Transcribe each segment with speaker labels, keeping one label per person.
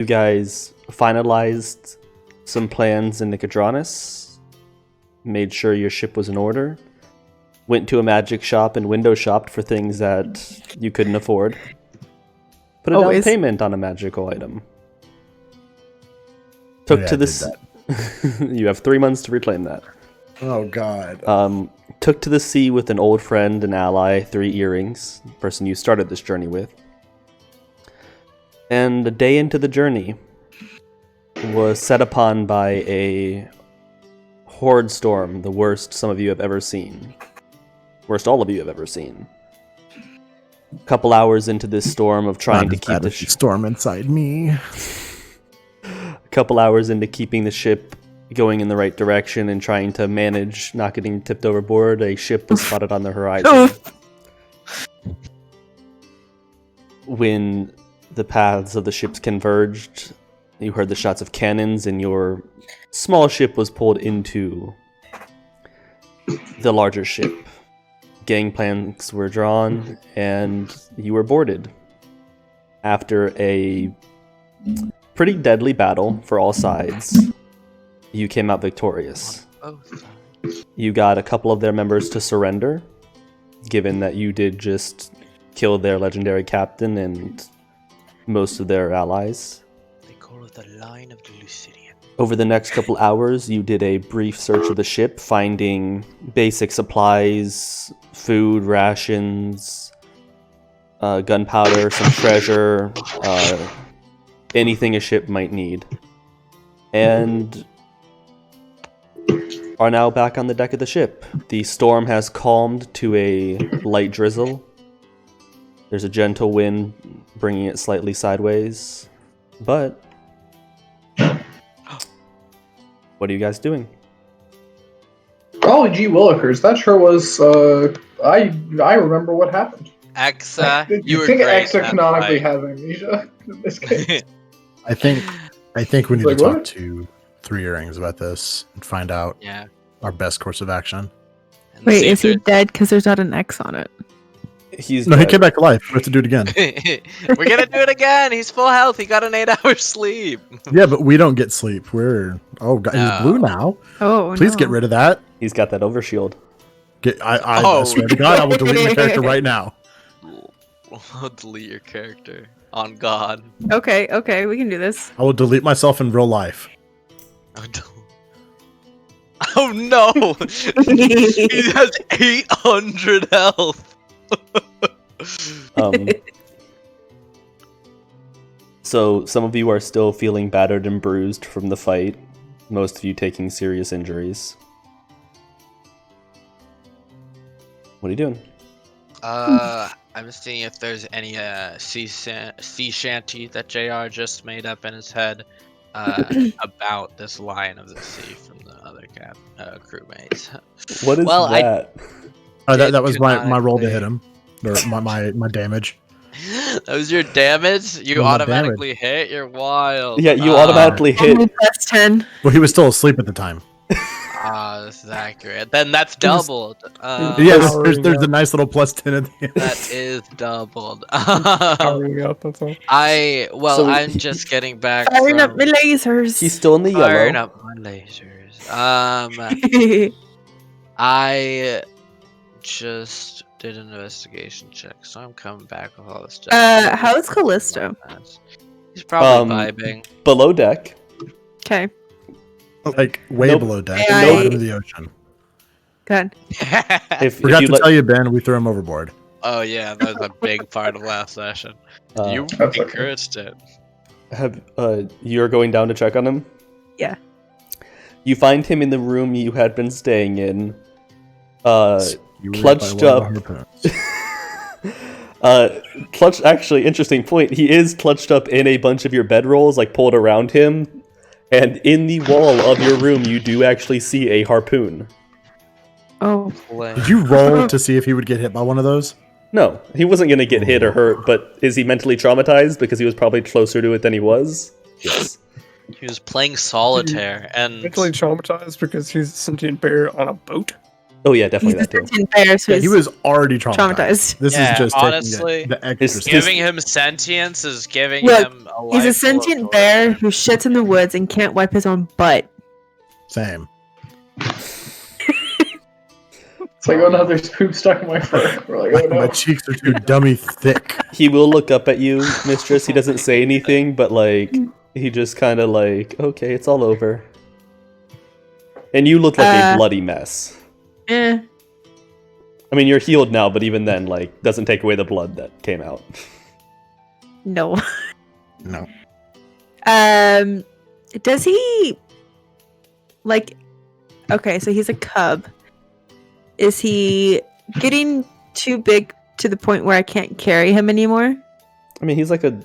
Speaker 1: You guys finalized some plans in Nicodranus, made sure your ship was in order, went to a magic shop and window shopped for things that you couldn't afford. Put a down payment on a magical item. You have 3 months to reclaim that.
Speaker 2: Oh, God.
Speaker 1: Took to the sea with an old friend and ally, 3 earrings, the person you started this journey with. And a day into the journey, was set upon by a horde storm, the worst some of you have ever seen. Worst all of you have ever seen. A couple hours into this storm of trying to keep the
Speaker 2: storm inside me.
Speaker 1: A couple hours into keeping the ship going in the right direction and trying to manage not getting tipped overboard, a ship was spotted on the horizon. When the paths of the ships converged, you heard the shots of cannons, and your small ship was pulled into the larger ship. Gangplanks were drawn, and you were boarded. After a pretty deadly battle for all sides, you came out victorious. You got a couple of their members to surrender, given that you did just kill their legendary captain and most of their allies.
Speaker 3: They call it the line of the Lucidian.
Speaker 1: Over the next couple hours, you did a brief search of the ship, finding basic supplies, food, rations, gunpowder, some treasure, anything a ship might need. And are now back on the deck of the ship. The storm has calmed to a light drizzle. There's a gentle wind bringing it slightly sideways. But what are you guys doing?
Speaker 4: Golly gee willikers, that sure was, I remember what happened.
Speaker 3: Exa, you were
Speaker 4: think
Speaker 3: great.
Speaker 4: Exa canonically has amnesia in this case?
Speaker 2: I think we need
Speaker 4: Like
Speaker 2: to talk
Speaker 4: what?
Speaker 2: to 3 earrings about this and find out our best course of action.
Speaker 3: And
Speaker 5: Wait,
Speaker 3: see
Speaker 5: is
Speaker 3: if
Speaker 5: he dead? Because there's not an X on it.
Speaker 1: He's
Speaker 2: No, he
Speaker 1: dead.
Speaker 2: came back to life. We have to do it again.
Speaker 3: We're gonna do it again. He's full health. He got an 8-hour sleep.
Speaker 2: Yeah, but we don't get sleep. God, he's blue now.
Speaker 5: Oh,
Speaker 2: Please
Speaker 5: no.
Speaker 2: get rid of that.
Speaker 1: He's got that overshield.
Speaker 2: I swear to God, I will delete my character right now.
Speaker 3: I'll delete your character. On God.
Speaker 5: Okay, we can do this.
Speaker 2: I will delete myself in real life.
Speaker 3: Oh no! He has 800 health.
Speaker 1: So some of you are still feeling battered and bruised from the fight. Most of you taking serious injuries. What are you doing?
Speaker 3: I'm seeing if there's any sea shanty that JR just made up in his head about this Lion of the Sea from the other crewmates.
Speaker 1: What is that?
Speaker 2: That was my roll to hit him. Or my damage.
Speaker 3: That was your damage? You
Speaker 2: my
Speaker 3: automatically hit? You're wild.
Speaker 1: Yeah, you automatically hit.
Speaker 5: Plus 10.
Speaker 2: Well, he was still asleep at the time.
Speaker 3: This is accurate. Then that's doubled.
Speaker 2: Yes, there's a nice little plus 10 at the end.
Speaker 3: That is doubled.
Speaker 6: Powering up, that's all.
Speaker 3: I'm just getting back
Speaker 5: Firing
Speaker 3: from
Speaker 5: up my lasers.
Speaker 1: He's still in the
Speaker 3: firing
Speaker 1: yellow.
Speaker 3: up my lasers. I just did an investigation check, so I'm coming back with all this stuff.
Speaker 5: How's Callisto?
Speaker 3: He's probably vibing.
Speaker 1: Below deck.
Speaker 5: Okay,
Speaker 2: Like way
Speaker 1: Nope.
Speaker 2: below deck,
Speaker 5: Hey,
Speaker 2: bottom of the ocean.
Speaker 5: good.
Speaker 2: Forgot to tell you, Ben, we threw him overboard.
Speaker 3: Oh yeah, that was a big part of last session. You
Speaker 4: That's okay.
Speaker 3: encouraged it.
Speaker 1: You're going down to check on him?
Speaker 5: Yeah.
Speaker 1: You find him in the room you had been staying in.
Speaker 2: You were
Speaker 1: Clutched
Speaker 2: by one of
Speaker 1: up.
Speaker 2: the harpoons.
Speaker 1: Actually, interesting point. He is clutched up in a bunch of your bedrolls, like pulled around him. And in the wall of your room, you do actually see a harpoon.
Speaker 5: Oh,
Speaker 2: Did you roll to see if he would get hit by one of those?
Speaker 1: No, he wasn't going to get hit or hurt, but is he mentally traumatized because he was probably closer to it than he was? Yes.
Speaker 3: He was playing solitaire and
Speaker 6: Mentally traumatized because he's a sentient bear on a boat.
Speaker 1: Oh yeah, definitely
Speaker 5: He's a
Speaker 1: that too.
Speaker 5: sentient bear, so
Speaker 2: Yeah, he was already traumatized.
Speaker 5: traumatized.
Speaker 2: This
Speaker 3: Yeah,
Speaker 2: is just
Speaker 3: honestly,
Speaker 2: taking the extra.
Speaker 1: It's-
Speaker 3: Giving him sentience is giving
Speaker 5: Look,
Speaker 3: him a life.
Speaker 5: He's a
Speaker 3: full of
Speaker 5: sentient
Speaker 3: torture.
Speaker 5: bear who shits in the woods and can't wipe his own butt.
Speaker 2: Same.
Speaker 4: It's like, oh no, there's poop stuck in my fur. We're like, oh
Speaker 2: My
Speaker 4: no.
Speaker 2: cheeks are too dummy thick.
Speaker 1: He will look up at you, mistress. He doesn't say anything, but like he just kind of like, okay, it's all over. And you look like a bloody mess.
Speaker 5: Eh.
Speaker 1: I mean, you're healed now, but even then, like, doesn't take away the blood that came out.
Speaker 5: No.
Speaker 2: No.
Speaker 5: Does he like? Okay, so he's a cub. Is he getting too big to the point where I can't carry him anymore?
Speaker 1: I mean, he's like a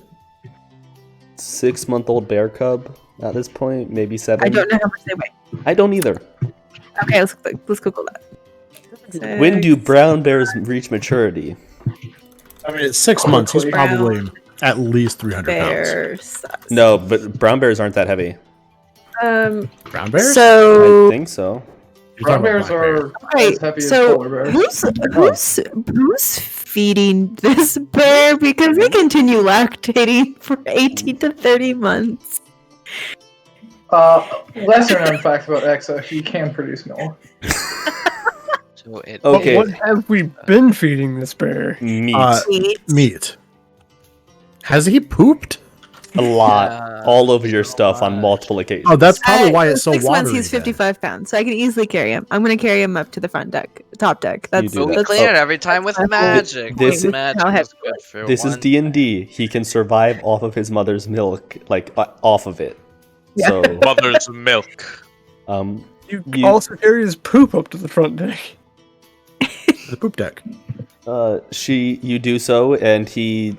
Speaker 1: 6-month-old bear cub at this point, maybe 7.
Speaker 5: I don't know how much they weigh.
Speaker 1: I don't either.
Speaker 5: Okay, let's Google that.
Speaker 1: When do brown bears reach maturity?
Speaker 2: I mean, it's 6 months. He's probably at least 300 pounds.
Speaker 5: bear size?
Speaker 1: No, but brown bears aren't that heavy.
Speaker 2: Brown bears?
Speaker 1: I
Speaker 5: So
Speaker 1: think so.
Speaker 2: You're
Speaker 4: Brown
Speaker 2: talking
Speaker 4: bears
Speaker 2: about black bears.
Speaker 4: are
Speaker 5: okay,
Speaker 4: as heavy as
Speaker 5: so
Speaker 4: polar bears.
Speaker 5: who's feeding this bear because they continue lactating for 18 to 30 months?
Speaker 4: Lesser known fact about Exa, he can produce milk.
Speaker 3: So it,
Speaker 1: Okay.
Speaker 6: What have we been feeding this bear?
Speaker 1: Meat.
Speaker 2: Meat. Has he pooped?
Speaker 1: A lot.
Speaker 3: Yeah,
Speaker 1: All over your
Speaker 3: so
Speaker 1: stuff on
Speaker 3: much.
Speaker 1: multiple occasions.
Speaker 2: Oh, that's probably why it's so
Speaker 5: 6 months,
Speaker 2: watery.
Speaker 5: he's
Speaker 2: then.
Speaker 5: 55 pounds, so I can easily carry him. I'm going to carry him up to the top deck. That's,
Speaker 1: do
Speaker 3: But we
Speaker 1: that.
Speaker 3: clear it every time with
Speaker 5: This-
Speaker 3: magic.
Speaker 1: this-
Speaker 3: Magic
Speaker 5: How
Speaker 3: is
Speaker 5: heavy-
Speaker 3: good for
Speaker 1: This is
Speaker 3: one.
Speaker 1: D&D. He can survive off of his mother's milk, like off of it.
Speaker 5: Yeah.
Speaker 1: So,
Speaker 3: Mother's milk.
Speaker 6: You,
Speaker 1: You-
Speaker 6: also carry his poop up to the front deck.
Speaker 2: The poop deck.
Speaker 1: you do so, and he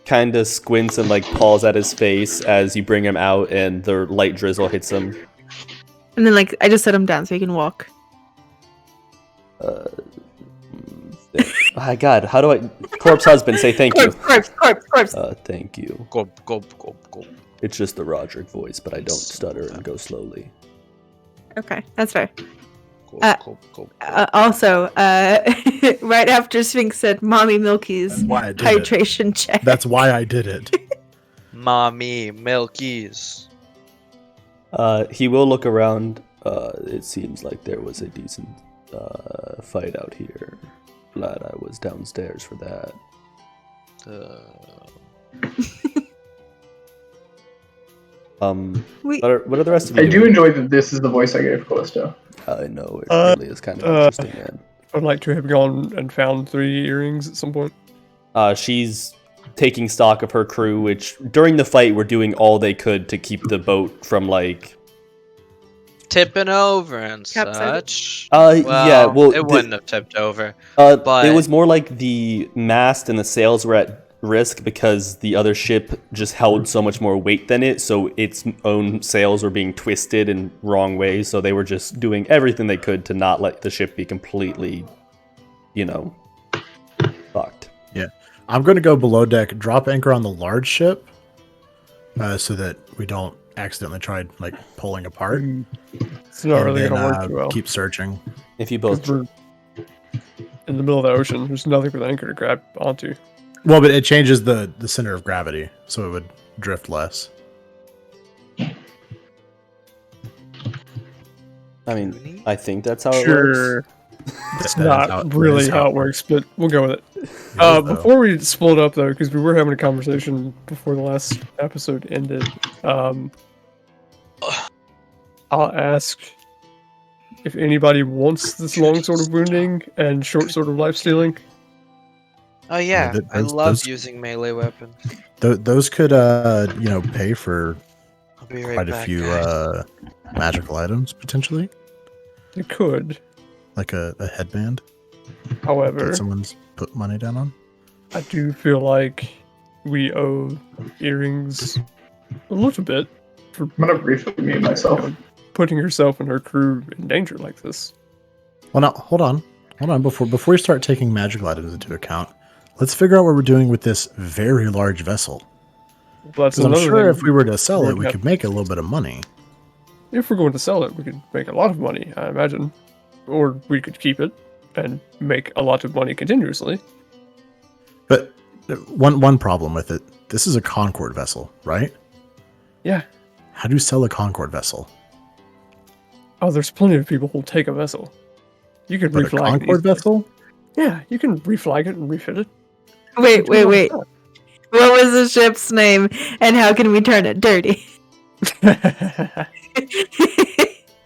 Speaker 1: kind of squints and like paws at his face as you bring him out, and the light drizzle hits him.
Speaker 5: And then, like, I just set him down so he can walk.
Speaker 1: My God, how do I? Corpse husband, say thank you.
Speaker 5: Corpse.
Speaker 1: Thank you.
Speaker 3: Gulp, gulp, gulp, gulp.
Speaker 1: It's just the Roderick voice, but I don't stutter and go slowly.
Speaker 5: Okay, that's fair.
Speaker 3: Gulp, gulp, gulp.
Speaker 5: Also, right after Sphinx said, "Mommy Milky's
Speaker 2: That's why I did it.
Speaker 5: hydration check."
Speaker 2: That's why I did it.
Speaker 3: Mommy, milkies.
Speaker 1: He will look around. It seems like there was a decent fight out here. Glad I was downstairs for that.
Speaker 5: We-
Speaker 1: What are the rest of you
Speaker 4: I do
Speaker 1: doing?
Speaker 4: enjoy that this is the voice I gave Callisto.
Speaker 1: I know, it really is kind of interesting, man.
Speaker 6: I'd like to have gone and found 3 earrings at some point.
Speaker 1: She's taking stock of her crew, which during the fight were doing all they could to keep the boat from like.
Speaker 3: Tipping over and
Speaker 5: Capsizing.
Speaker 3: such.
Speaker 1: Yeah, well,
Speaker 3: it wouldn't have tipped over.
Speaker 1: but it was more like the mast and the sails were at risk because the other ship just held so much more weight than it, so its own sails were being twisted in wrong ways, so they were just doing everything they could to not let the ship be completely, fucked.
Speaker 2: Yeah. I'm going to go below deck, drop anchor on the large ship, so that we don't accidentally try like pulling apart.
Speaker 6: It's not
Speaker 2: and
Speaker 6: really
Speaker 2: then,
Speaker 6: going to work too well.
Speaker 2: keep searching.
Speaker 1: If you
Speaker 6: 'Cause
Speaker 1: both,
Speaker 6: we're in the middle of the ocean. There's nothing for the anchor to grab onto.
Speaker 2: Well, but it changes the center of gravity, so it would drift less.
Speaker 1: I mean, I think that's how it
Speaker 6: Sure.
Speaker 1: works.
Speaker 6: It's
Speaker 2: That is
Speaker 6: not
Speaker 2: how- that
Speaker 6: really
Speaker 2: is
Speaker 6: how it works, but we'll go with it.
Speaker 2: It is, though.
Speaker 6: Before we split up, though, because we were having a conversation before the last episode ended, I'll ask if anybody wants this long sword of wounding and short sword of life stealing.
Speaker 3: Oh yeah,
Speaker 2: th-
Speaker 3: I
Speaker 2: those-
Speaker 3: love
Speaker 2: those-
Speaker 3: using melee weapons.
Speaker 2: Those could, pay for
Speaker 3: I'll be right
Speaker 2: quite a
Speaker 3: back.
Speaker 2: few
Speaker 3: guys.
Speaker 2: magical items potentially,
Speaker 6: They could.
Speaker 2: like a headband
Speaker 6: However,
Speaker 2: that someone's put money down on.
Speaker 6: I do feel like we owe earrings a little bit for
Speaker 4: I'm gonna briefly mute myself.
Speaker 6: putting herself and her crew in danger like this.
Speaker 2: Well, now hold on. Before we start taking magical items into account, let's figure out what we're doing with this very large vessel.
Speaker 6: That's
Speaker 2: Because I'm
Speaker 6: another
Speaker 2: sure
Speaker 6: thing.
Speaker 2: if we were to sell
Speaker 6: we're
Speaker 2: it, we
Speaker 6: gonna
Speaker 2: could make a little bit of money.
Speaker 6: If we're going to sell it, we could make a lot of money, I imagine. Or we could keep it. and make a lot of money continuously.
Speaker 2: But one problem with it, this is a Concord vessel, right?
Speaker 6: Yeah.
Speaker 2: How do you sell a Concord vessel?
Speaker 6: Oh, there's plenty of people who'll take a vessel. You can
Speaker 2: But a
Speaker 6: reflag
Speaker 2: Concord
Speaker 6: these.
Speaker 2: vessel?
Speaker 6: Yeah, you can reflag it and refit it.
Speaker 5: Wait. What was the ship's name, and how can we turn it dirty?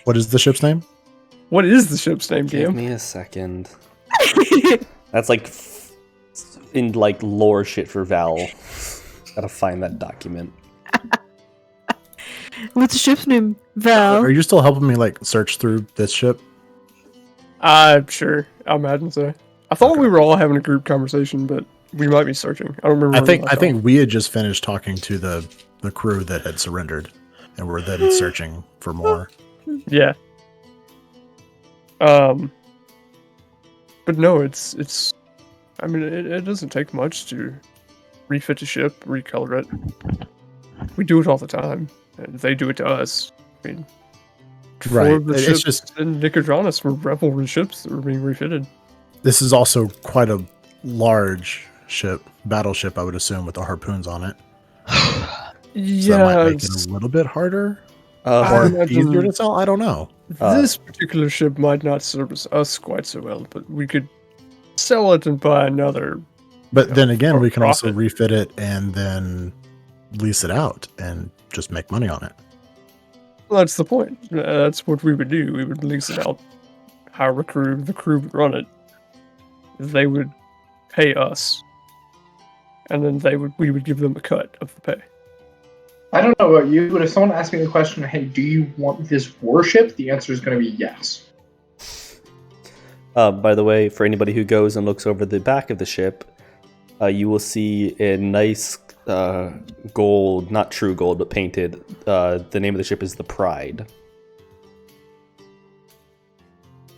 Speaker 2: What is the ship's name?
Speaker 6: What is the ship's name,
Speaker 1: Give
Speaker 6: DM?
Speaker 1: me a second. That's like in like lore shit for Val. Gotta find that document.
Speaker 5: What's the ship's name? Val.
Speaker 2: Are you still helping me like search through this ship?
Speaker 6: Sure. I imagine so. I thought we were all having a group conversation, but we might be searching. I don't remember.
Speaker 2: I think we had just finished talking to the crew that had surrendered, and we're then searching for more.
Speaker 6: Yeah. But no, it's. I mean, it doesn't take much to refit a ship, recolor it. We do it all the time, and they do it to us. I mean,
Speaker 2: Right.
Speaker 6: four of the
Speaker 2: It's
Speaker 6: ships
Speaker 2: just
Speaker 6: in Nicodranus were rebel ships that were being refitted.
Speaker 2: this is also quite a large ship, battleship, I would assume, with the harpoons on it. So that might make it a little bit harder
Speaker 6: I
Speaker 2: or
Speaker 6: imagine-
Speaker 2: easier to sell. I don't know.
Speaker 6: This particular ship might not service us quite so well, but we could sell it and buy another.
Speaker 2: But then again,
Speaker 6: for
Speaker 2: we can also
Speaker 6: profit.
Speaker 2: refit it and then lease it out and just make money on it.
Speaker 6: Well, that's the point. That's what we would do. We would lease it out, hire a crew, the crew would run it. They would pay us, and then we would give them a cut of the pay.
Speaker 4: I don't know about you, but if someone asked me the question, hey, do you want this warship? The answer is going to be yes.
Speaker 1: By the way, for anybody who goes and looks over the back of the ship, you will see a nice gold, not true gold, but painted. The name of the ship is the Pride.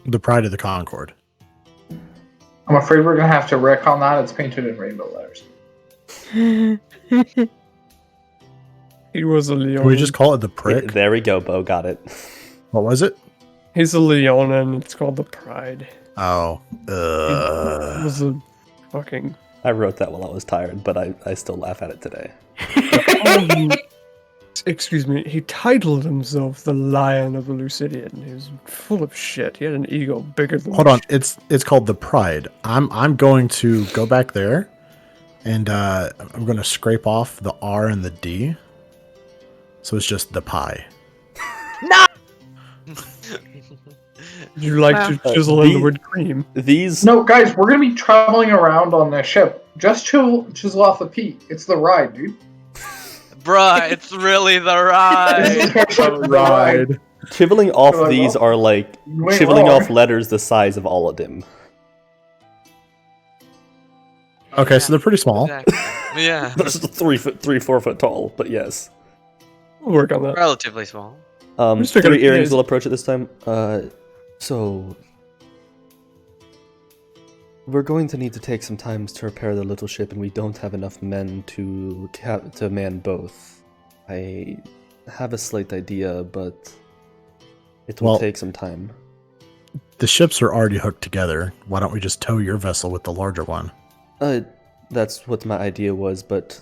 Speaker 2: The Pride of the Concord.
Speaker 4: I'm afraid we're going to have to wreck on that. It's painted in rainbow letters.
Speaker 6: He was a Leon.
Speaker 2: Can we just call it the Prick?
Speaker 1: There we go, Bo. Got it.
Speaker 2: What was it?
Speaker 6: He's a Leon, and it's called the Pride.
Speaker 2: Oh,
Speaker 6: It was a fucking.
Speaker 1: I wrote that while I was tired, but I still laugh at it today.
Speaker 6: Excuse me. He titled himself the Lion of the Lucidian. He was full of shit. He had an ego bigger than.
Speaker 2: hold on. It's called the Pride. I'm going to go back there, and I'm going to scrape off the R and the D, so it's just the pie.
Speaker 6: You like
Speaker 5: Wow.
Speaker 6: to chisel in the
Speaker 1: the-
Speaker 6: word cream.
Speaker 1: These
Speaker 4: No, guys, we're going to be traveling around on this ship. Just chisel off the P. It's the ride, dude.
Speaker 3: Bruh, it's really the ride.
Speaker 2: Ride.
Speaker 1: chiseling off
Speaker 4: You're like,
Speaker 1: these
Speaker 4: well,
Speaker 1: are like
Speaker 4: You ain't
Speaker 1: chiseling
Speaker 4: wrong.
Speaker 1: off letters the size of Aladdin.
Speaker 2: Okay, so they're pretty small.
Speaker 3: Exactly. Yeah,
Speaker 1: That's 4 foot tall, but yes.
Speaker 6: We'll work on that.
Speaker 3: relatively small.
Speaker 6: Just figured
Speaker 1: 3
Speaker 6: it
Speaker 1: earrings
Speaker 6: is.
Speaker 1: will approach it this time. So we're going to need to take some time to repair the little ship, and we don't have enough men to man both. I have a slight idea, but it will
Speaker 2: Well-
Speaker 1: take some time.
Speaker 2: The ships are already hooked together. Why don't we just tow your vessel with the larger one?
Speaker 1: That's what my idea was, but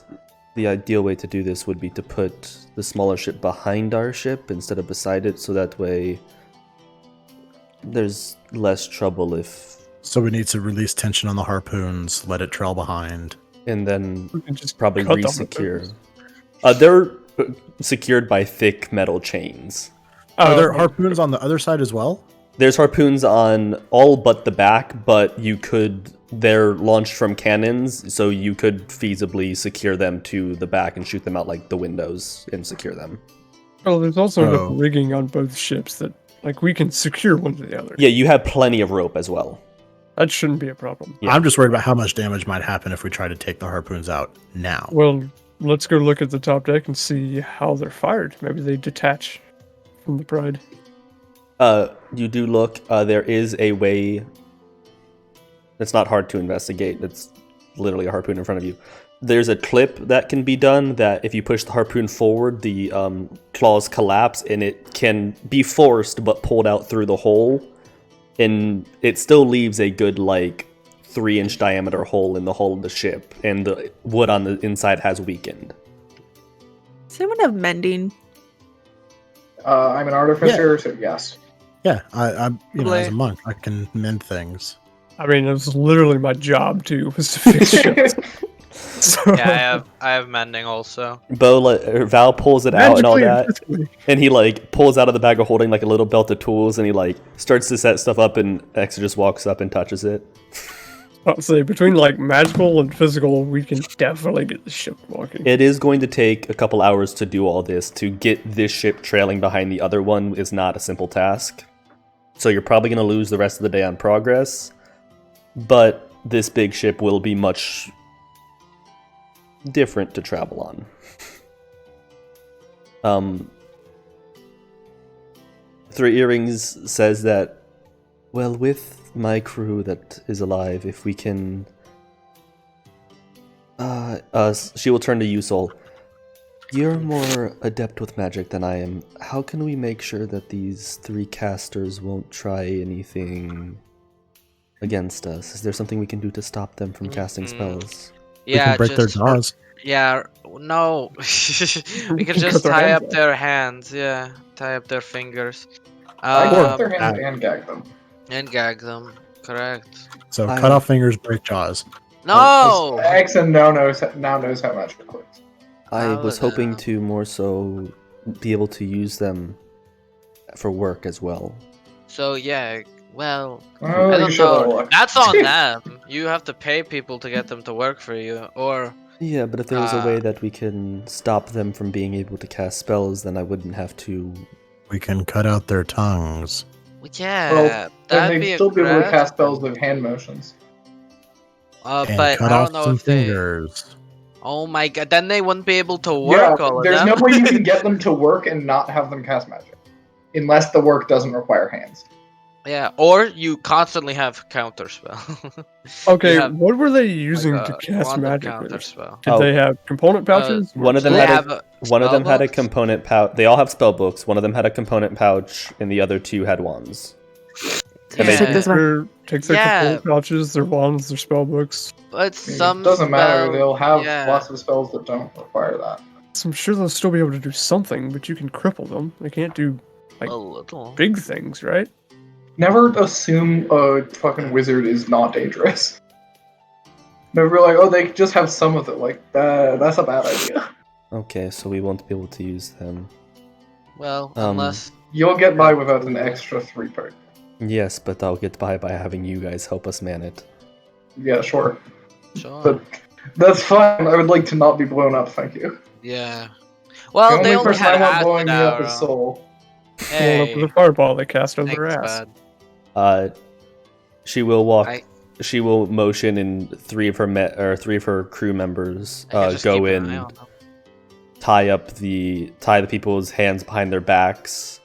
Speaker 1: the ideal way to do this would be to put the smaller ship behind our ship instead of beside it, so that way there's less trouble if...
Speaker 2: So we need to release tension on the harpoons, let it trail behind.
Speaker 1: And then
Speaker 6: We can just
Speaker 1: probably
Speaker 6: cut them with
Speaker 1: re-secure.
Speaker 6: those.
Speaker 1: They're secured by thick metal chains.
Speaker 2: Are there
Speaker 6: okay.
Speaker 2: harpoons on the other side as well?
Speaker 1: There's harpoons on all but the back, but they're launched from cannons, so you could feasibly secure them to the back and shoot them out like the windows and secure them.
Speaker 6: Well, there's also
Speaker 2: Oh.
Speaker 6: enough rigging on both ships that, like, we can secure one to the other.
Speaker 1: Yeah, you have plenty of rope as well.
Speaker 6: That shouldn't be a problem.
Speaker 1: Yeah.
Speaker 2: I'm just worried about how much damage might happen if we try to take the harpoons out now.
Speaker 6: Well, let's go look at the top deck and see how they're fired. Maybe they detach from the Pride.
Speaker 1: You do look. There is a way. It's not hard to investigate. It's literally a harpoon in front of you. There's a clip that can be done that if you push the harpoon forward, the claws collapse and it can be forced but pulled out through the hole and it still leaves a good, like, 3-inch diameter hole in the hull of the ship, and the wood on the inside has weakened.
Speaker 5: Does anyone have mending?
Speaker 4: I'm an artificer, so yes.
Speaker 2: Yeah, I'm as a monk, I can mend things.
Speaker 6: I mean, it was literally my job too, was to fix ships. So,
Speaker 3: Yeah, I have mending also.
Speaker 1: Val pulls it out and all
Speaker 6: magically
Speaker 1: that,
Speaker 6: physically.
Speaker 1: and he like pulls out of the bag of holding like a little belt of tools, and he like starts to set stuff up, and Exa just walks up and touches it.
Speaker 6: I'll say between like magical and physical, we can definitely get the ship walking.
Speaker 1: It is going to take a couple hours to do all this. To get this ship trailing behind the other one is not a simple task. So you're probably going to lose the rest of the day on progress. But this big ship will be much different to travel on. Three Earrings says that, well, with my crew that is alive, if we can... she will turn to you, Sol. You're more adept with magic than I am. How can we make sure that these 3 casters won't try anything against us? Is there something we can do to stop them from casting spells?
Speaker 2: We
Speaker 3: Yeah,
Speaker 2: can break their jaws.
Speaker 3: Yeah, no. We can just
Speaker 6: cut their
Speaker 3: tie
Speaker 6: hands
Speaker 3: up
Speaker 6: off.
Speaker 3: their hands. Yeah, tie up their fingers.
Speaker 4: I cut their
Speaker 2: Um,
Speaker 4: hands and gag them.
Speaker 3: And gag them. Correct.
Speaker 2: So
Speaker 1: I-
Speaker 2: cut off fingers, break jaws.
Speaker 3: No.
Speaker 4: X and now knows how magic works.
Speaker 1: I was hoping
Speaker 3: Paladin.
Speaker 1: to more so be able to use them for work as well.
Speaker 3: So yeah, well,
Speaker 4: Oh,
Speaker 3: I
Speaker 4: you
Speaker 3: don't
Speaker 4: should have
Speaker 3: know.
Speaker 4: looked.
Speaker 3: That's on them. You have to pay people to get them to work for you, or
Speaker 1: Yeah, but if there was a way
Speaker 3: Ah.
Speaker 1: that we can stop them from being able to cast spells, then I wouldn't have to...
Speaker 2: We can cut out their tongues.
Speaker 3: yeah,
Speaker 4: Well, then
Speaker 3: that'd
Speaker 4: they'd
Speaker 3: be
Speaker 4: still be able to
Speaker 3: aggressive.
Speaker 4: cast spells with hand motions.
Speaker 2: And
Speaker 3: But
Speaker 2: cut
Speaker 3: I
Speaker 2: off
Speaker 3: don't know
Speaker 2: some
Speaker 3: if they.
Speaker 2: fingers.
Speaker 3: Oh my god! Then they wouldn't be able to work all of
Speaker 4: there's
Speaker 3: them.
Speaker 4: no way you can get them to work and not have them cast magic. Unless the work doesn't require hands.
Speaker 3: Yeah, or you constantly have counter spell.
Speaker 6: Okay,
Speaker 3: have,
Speaker 6: what were they using
Speaker 3: Like
Speaker 6: to
Speaker 3: a
Speaker 6: cast
Speaker 3: wand of
Speaker 6: magic
Speaker 3: counter
Speaker 6: with?
Speaker 3: spell.
Speaker 6: Did
Speaker 1: Oh.
Speaker 6: they have component pouches?
Speaker 1: One of them
Speaker 3: Do they
Speaker 1: had
Speaker 3: have
Speaker 1: a one of them had a
Speaker 3: spellbooks?
Speaker 1: component pouch. They all have spell books. One of them had a component pouch, and the other 2 had wands. And they-
Speaker 5: Take this one.
Speaker 6: Take their
Speaker 3: Yeah.
Speaker 6: component pouches, their wands, their spell books.
Speaker 3: But
Speaker 4: I mean,
Speaker 3: some
Speaker 4: it doesn't matter.
Speaker 3: spell-
Speaker 4: They'll have
Speaker 3: yeah.
Speaker 4: lots of spells that don't require that.
Speaker 6: So I'm sure they'll still be able to do something, but you can cripple them. They can't do like
Speaker 3: a little.
Speaker 6: big things, right?
Speaker 4: Never assume a fucking wizard is not dangerous. Never be like, oh, they just have some of it. Like, that's a bad idea.
Speaker 1: Okay, so we won't be able to use them.
Speaker 3: Well,
Speaker 1: Um,
Speaker 3: unless
Speaker 4: You'll get by without an extra 3 part.
Speaker 1: Yes, but I'll get by having you guys help us man it.
Speaker 4: Yeah, sure.
Speaker 3: sure.
Speaker 4: But that's fine. I would like to not be blown up, thank you.
Speaker 3: Yeah.
Speaker 4: The
Speaker 3: Well,
Speaker 4: only
Speaker 3: they only
Speaker 4: person
Speaker 3: had
Speaker 4: I want
Speaker 3: acid
Speaker 4: blowing me up
Speaker 3: arrow.
Speaker 4: is Soul.
Speaker 6: Blown up
Speaker 3: Hey,
Speaker 6: with a fireball they cast on their
Speaker 3: thanks,
Speaker 6: ass.
Speaker 3: bud.
Speaker 1: She will walk.
Speaker 3: I-
Speaker 1: She will motion, and 3 of her crew members
Speaker 3: I can just
Speaker 1: go
Speaker 3: keep an
Speaker 1: in,
Speaker 3: eye on them.
Speaker 1: tie the people's hands behind their backs.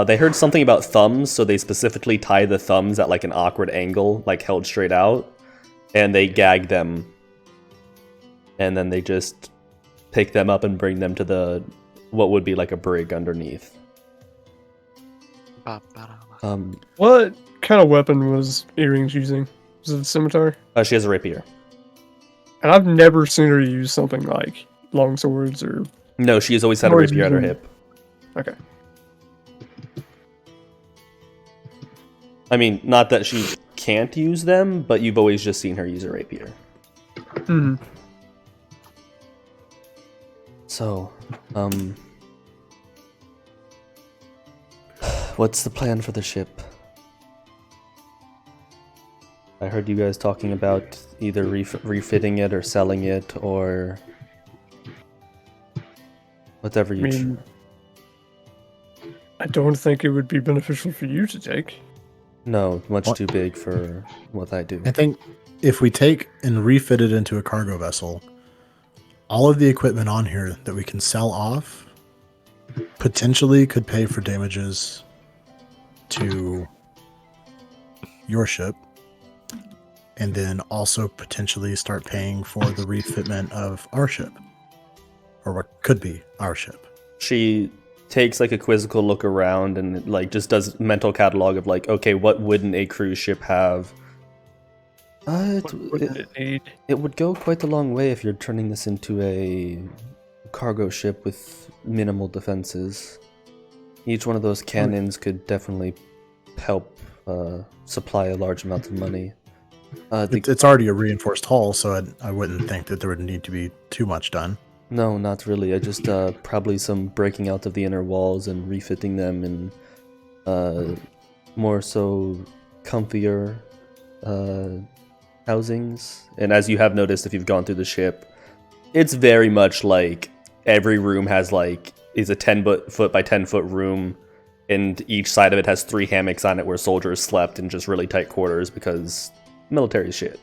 Speaker 1: They heard something about thumbs, so they specifically tie the thumbs at like an awkward angle, like held straight out, and they gag them. And then they just pick them up and bring them to what would be like a brig underneath.
Speaker 6: What kind of weapon was Earrings using? Was it a scimitar?
Speaker 1: She has a rapier.
Speaker 6: And I've never seen her use something like long swords or.
Speaker 1: No, she has always had a
Speaker 6: Always
Speaker 1: rapier at her
Speaker 6: using-
Speaker 1: hip.
Speaker 6: Okay.
Speaker 1: I mean, not that she can't use them, but you've always just seen her use a rapier.
Speaker 6: Hmm.
Speaker 1: So, what's the plan for the ship? I heard you guys talking about either refitting it or selling it or whatever
Speaker 6: I
Speaker 1: you
Speaker 6: mean, I don't think it would be beneficial for you to take.
Speaker 1: No, much
Speaker 2: What?
Speaker 1: too big for what I do.
Speaker 2: I think if we take and refit it into a cargo vessel, all of the equipment on here that we can sell off potentially could pay for damages to your ship, and then also potentially start paying for the refitment of our ship, or what could be our ship.
Speaker 1: She takes like a quizzical look around and like just does mental catalog of like, okay, what wouldn't a cruise ship have?
Speaker 6: What would it need?
Speaker 1: It would go quite a long way if you're turning this into a cargo ship with minimal defenses. Each one of those cannons could definitely help supply a large amount of money.
Speaker 2: It's already a reinforced hull, so I wouldn't think that there would need to be too much done.
Speaker 1: No, not really. I just probably some breaking out of the inner walls and refitting them and more so comfier housings. And as you have noticed if you've gone through the ship, it's very much like every room has like is a 10-foot by 10-foot room, and each side of it has 3 hammocks on it where soldiers slept in just really tight quarters because military shit.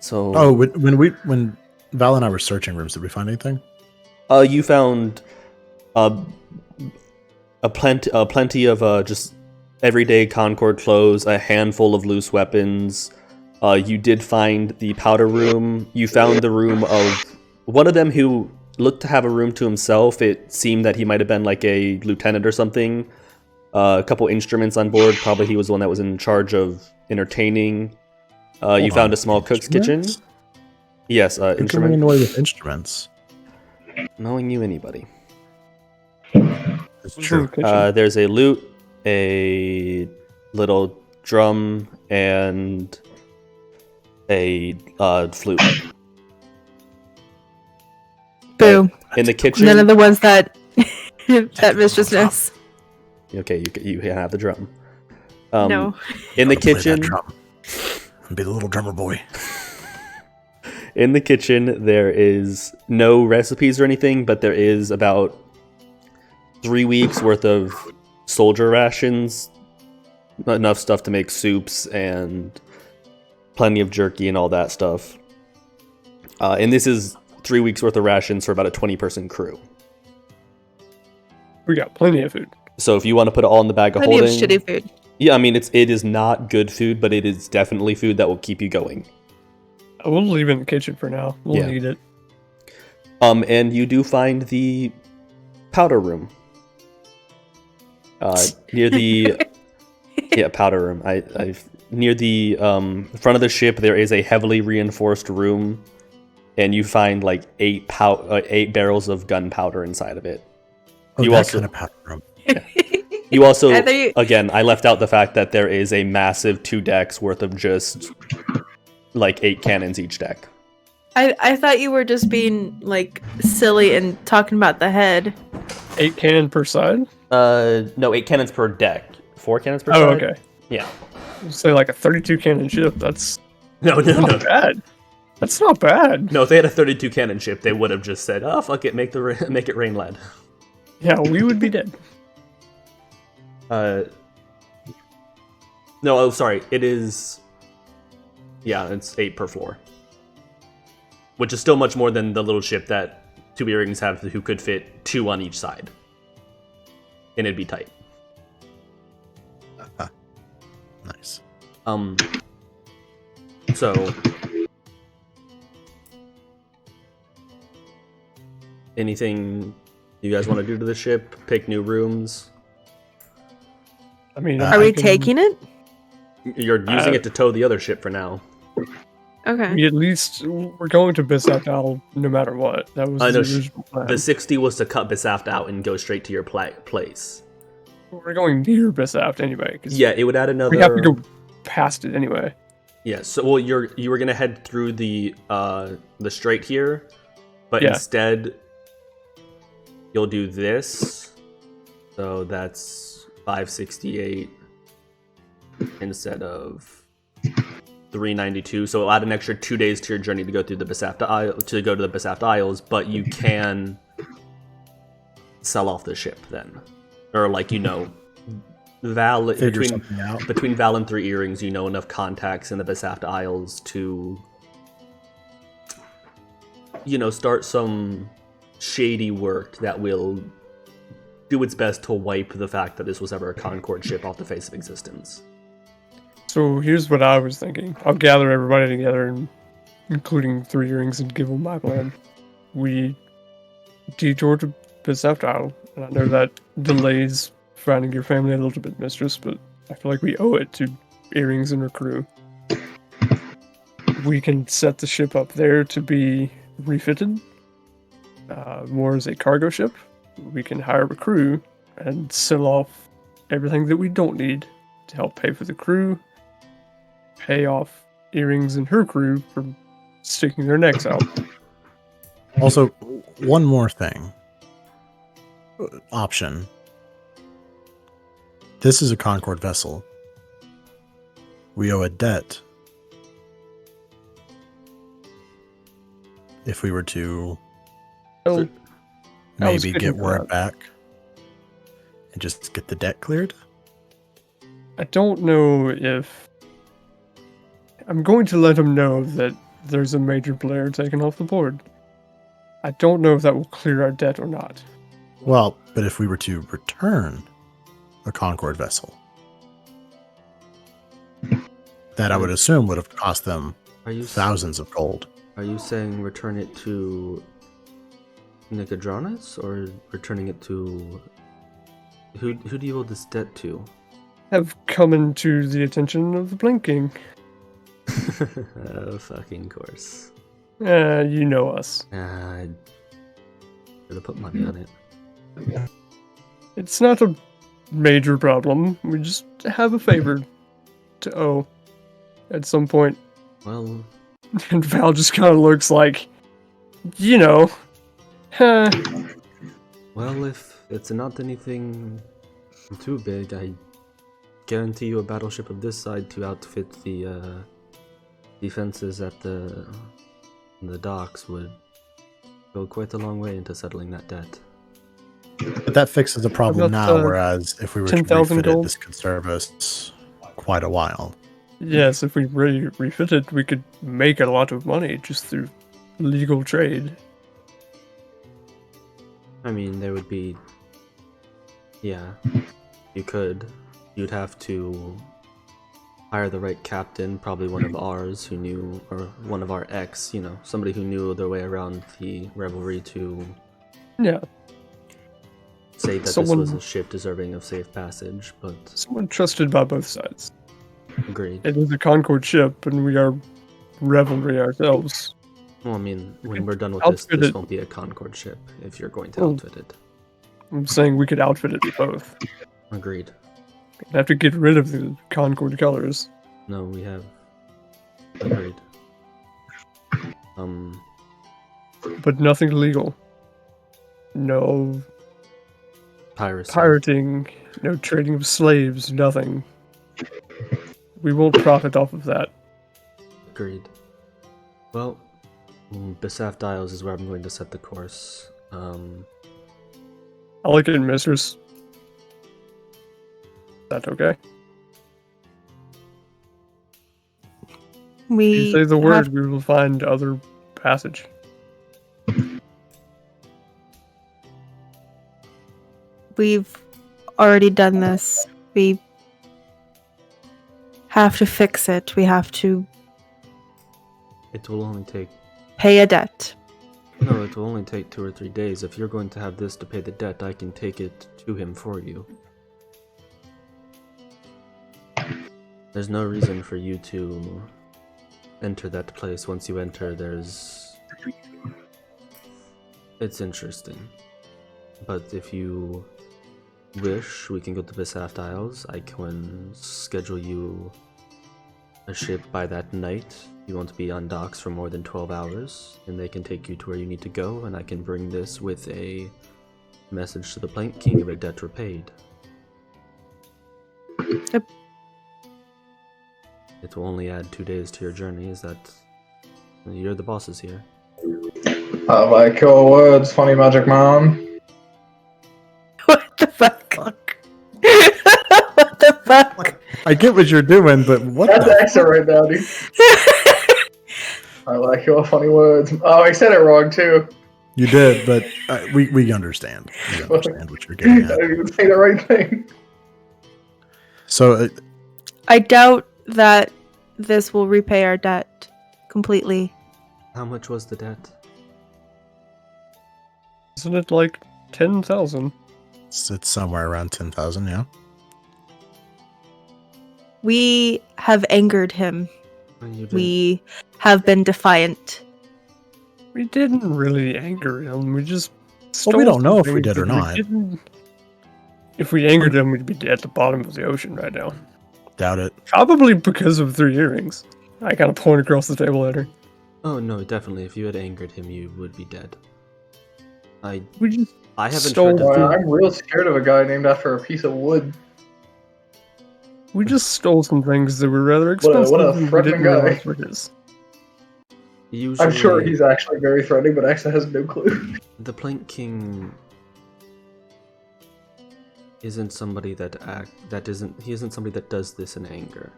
Speaker 1: So
Speaker 2: when Val and I were searching rooms, did we find anything?
Speaker 1: You found plenty of just everyday Concord clothes, a handful of loose weapons. You did find the powder room. You found the room of one of them who looked to have a room to himself. It seemed that he might have been like a lieutenant or something. A couple instruments on board. Probably he was the one that was in charge of entertaining. You found a small cook's kitchen. Yes,
Speaker 2: Instruments? Coming in the way with instruments.
Speaker 1: Knowing you, anybody.
Speaker 2: It's true.
Speaker 1: There's a lute, a little drum, and a flute.
Speaker 5: Boo.
Speaker 1: In the kitchen.
Speaker 5: None of the ones that that mistress knows.
Speaker 1: Okay, you have the drum.
Speaker 5: No.
Speaker 1: In the
Speaker 2: Play that
Speaker 1: kitchen.
Speaker 2: drum. Be the little drummer boy.
Speaker 1: In the kitchen, there is no recipes or anything, but there is about 3 weeks worth of soldier rations, enough stuff to make soups and plenty of jerky and all that stuff. And this is 3 weeks worth of rations for about a 20-person crew.
Speaker 6: We got plenty of food.
Speaker 1: So if you want to put it all in the bag of
Speaker 5: Plenty
Speaker 1: holding,
Speaker 5: of shitty food.
Speaker 1: yeah, I mean it is not good food, but it is definitely food that will keep you going.
Speaker 6: We'll leave it in the kitchen for now. We'll need it.
Speaker 1: And you do find the powder room. Near the powder room. I've near the front of the ship there is a heavily reinforced room, and you find like 8 barrels of gunpowder inside of it.
Speaker 2: Oh,
Speaker 1: you
Speaker 2: that
Speaker 1: also
Speaker 2: kind of powder room.
Speaker 1: you also again I left out the fact that there is a massive 2 decks worth of just like 8 cannons each deck.
Speaker 5: I thought you were just being like silly and talking about the head.
Speaker 6: 8 cannon per side?
Speaker 1: No, 8 cannons per deck. 4 cannons per
Speaker 6: Oh,
Speaker 1: side?
Speaker 6: okay.
Speaker 1: Yeah.
Speaker 6: Say like a 32 cannon ship. That's
Speaker 1: No.
Speaker 6: not bad. That's not bad.
Speaker 1: No, if they had a 32 cannon ship, they would have just said, "Oh, fuck it, make it rain lead."
Speaker 6: Yeah, we would be dead.
Speaker 1: No, oh, sorry. It is. Yeah, it's 8 per floor, which is still much more than the little ship that 2 earrings have, who could fit 2 on each side, and it'd be tight.
Speaker 2: Nice.
Speaker 1: So, anything you guys want to do to the ship? Pick new rooms?
Speaker 6: I mean,
Speaker 5: Are we taking it?
Speaker 1: You're using it to tow the other ship for now.
Speaker 5: Okay.
Speaker 6: We at least we're going to Bisatal no matter what. That was
Speaker 1: I know.
Speaker 6: the original plan.
Speaker 1: The 60 was to cut Bisaft out and go straight to your place.
Speaker 6: We're going near Bisaft anyway. 'Cause
Speaker 1: Yeah, it would add another.
Speaker 6: we have to go past it anyway.
Speaker 1: Yeah, so well, you were gonna head through the strait here, but
Speaker 6: Yeah.
Speaker 1: instead you'll do this. So that's 568 instead of 392. So it'll add an extra 2 days to your journey to go through the Bisaft to go to the Bisaft Isles, but you can sell off the ship then, or like Val
Speaker 2: Figure something out.
Speaker 1: between Val and 3 earrings, enough contacts in the Bisaft Isles to start some shady work that will do its best to wipe the fact that this was ever a Concord ship off the face of existence.
Speaker 6: So here's what I was thinking. I'll gather everybody together, including 3 earrings, and give them my plan. We detour to Percept Isle, and I know that delays finding your family a little bit, mistress, but I feel like we owe it to Earrings and her crew. We can set the ship up there to be refitted, more as a cargo ship. We can hire a crew and sell off everything that we don't need to help pay for the crew, pay off Earrings and her crew for sticking their necks out.
Speaker 2: Also, one more thing. Option. This is a Concord vessel. We owe a debt. If we were to
Speaker 6: Oh, I was
Speaker 2: maybe
Speaker 6: thinking
Speaker 2: get word
Speaker 6: that.
Speaker 2: back and just get the debt cleared.
Speaker 6: I don't know if... I'm going to let him know that there's a major player taken off the board. I don't know if that will clear our debt or not.
Speaker 2: Well, but if we were to return a Concord vessel, that I would assume would have cost them
Speaker 1: Are you
Speaker 2: thousands of gold.
Speaker 1: Are you saying return it to Nicodranus or returning it to who do you owe this debt to?
Speaker 6: Have come into the attention of the Blinking.
Speaker 1: Oh, fucking course.
Speaker 6: You know us.
Speaker 1: I should have put money on it.
Speaker 6: It's not a major problem. We just have a favor to owe at some point.
Speaker 1: Well,
Speaker 6: And Val just kind of looks like, you know, huh.
Speaker 1: well, if it's not anything too big, I guarantee you a battleship of this side to outfit the defenses at the docks would go quite a long way into settling that debt.
Speaker 2: But that fixes the problem
Speaker 6: About,
Speaker 2: now, whereas if we were to
Speaker 6: 10,000
Speaker 2: refit it,
Speaker 6: gold?
Speaker 2: this could serve us quite a while.
Speaker 6: Yes, if we really refit it, we could make a lot of money just through legal trade.
Speaker 1: I mean, there would be... Yeah, you could. You'd have to hire the right captain, probably one of ours who knew, or one of our ex, somebody who knew their way around the revelry to
Speaker 6: Yeah,
Speaker 1: say that this
Speaker 6: Someone-
Speaker 1: was a ship deserving of safe passage, but
Speaker 6: someone trusted by both sides.
Speaker 1: agreed.
Speaker 6: It is a Concord ship, and we are revelry ourselves.
Speaker 1: Well, I mean, when we're done with
Speaker 6: Outfit
Speaker 1: this
Speaker 6: it.
Speaker 1: won't be a Concord ship if you're going to
Speaker 6: Oh.
Speaker 1: outfit it.
Speaker 6: I'm saying we could outfit it both.
Speaker 1: Agreed.
Speaker 6: We'd have to get rid of the Concord colors.
Speaker 1: No, we have. Agreed.
Speaker 6: But nothing illegal. No
Speaker 1: Piracy.
Speaker 6: pirating, no trading of slaves, nothing. We won't profit off of that.
Speaker 1: Agreed. Well, Besaft Isles is where I'm going to set the course.
Speaker 6: I like it, mistress. That okay?
Speaker 5: We
Speaker 6: You say the
Speaker 5: have-
Speaker 6: word, we will find other passage.
Speaker 5: we've already done this. We have to fix it. We have to
Speaker 1: It will only take.
Speaker 5: pay a debt.
Speaker 1: No, it will only take 2 or 3 days. If you're going to have this to pay the debt, I can take it to him for you. There's no reason for you to enter that place. Once you enter, it's interesting. But if you wish, we can go to the Besaft Isles. I can schedule you a ship by that night. You won't be on docks for more than 12 hours, and they can take you to where you need to go, and I can bring this with a message to the Plank King of a debt repaid.
Speaker 5: Yep.
Speaker 1: It will only add 2 days to your journey. Is that... You're the bosses here.
Speaker 4: I like your words, funny magic man.
Speaker 5: What the fuck? What the fuck?
Speaker 2: I get what you're doing, but what
Speaker 4: That's
Speaker 2: the
Speaker 4: extra right now, dude. I like your funny words. Oh, I said it wrong too.
Speaker 2: You did, but we understand. We understand what you're
Speaker 4: I
Speaker 2: getting at.
Speaker 4: didn't even say the right thing.
Speaker 2: So,
Speaker 5: I doubt that this will repay our debt completely.
Speaker 1: How much was the debt?
Speaker 6: Isn't it like 10,000.
Speaker 2: It's somewhere around 10,000, yeah.
Speaker 5: We have angered him.
Speaker 1: You did.
Speaker 5: We have been defiant.
Speaker 6: We didn't really anger him. We just.
Speaker 2: Well, we
Speaker 6: stole
Speaker 2: don't know
Speaker 6: some
Speaker 2: if we
Speaker 6: things
Speaker 2: did or
Speaker 6: that
Speaker 2: not.
Speaker 6: didn't- If we angered him, we'd be at the bottom of the ocean right now.
Speaker 2: Doubt it.
Speaker 6: Probably because of 3 earrings. I kind of point across the table at her.
Speaker 1: Oh no, definitely. If you had angered him, you would be dead.
Speaker 6: We just
Speaker 1: I haven't
Speaker 6: stole
Speaker 1: tried to
Speaker 4: Boy,
Speaker 6: the-
Speaker 4: I'm real scared of a guy named after a piece of wood.
Speaker 6: We just stole some things that were rather
Speaker 4: What a-
Speaker 6: expensive.
Speaker 4: what a
Speaker 6: and we
Speaker 4: threatening
Speaker 6: didn't
Speaker 4: guy.
Speaker 6: realize were his.
Speaker 1: Usually,
Speaker 4: I'm sure he's actually very threatening, but actually has no clue.
Speaker 1: the Plank King isn't somebody he isn't somebody that does this in anger.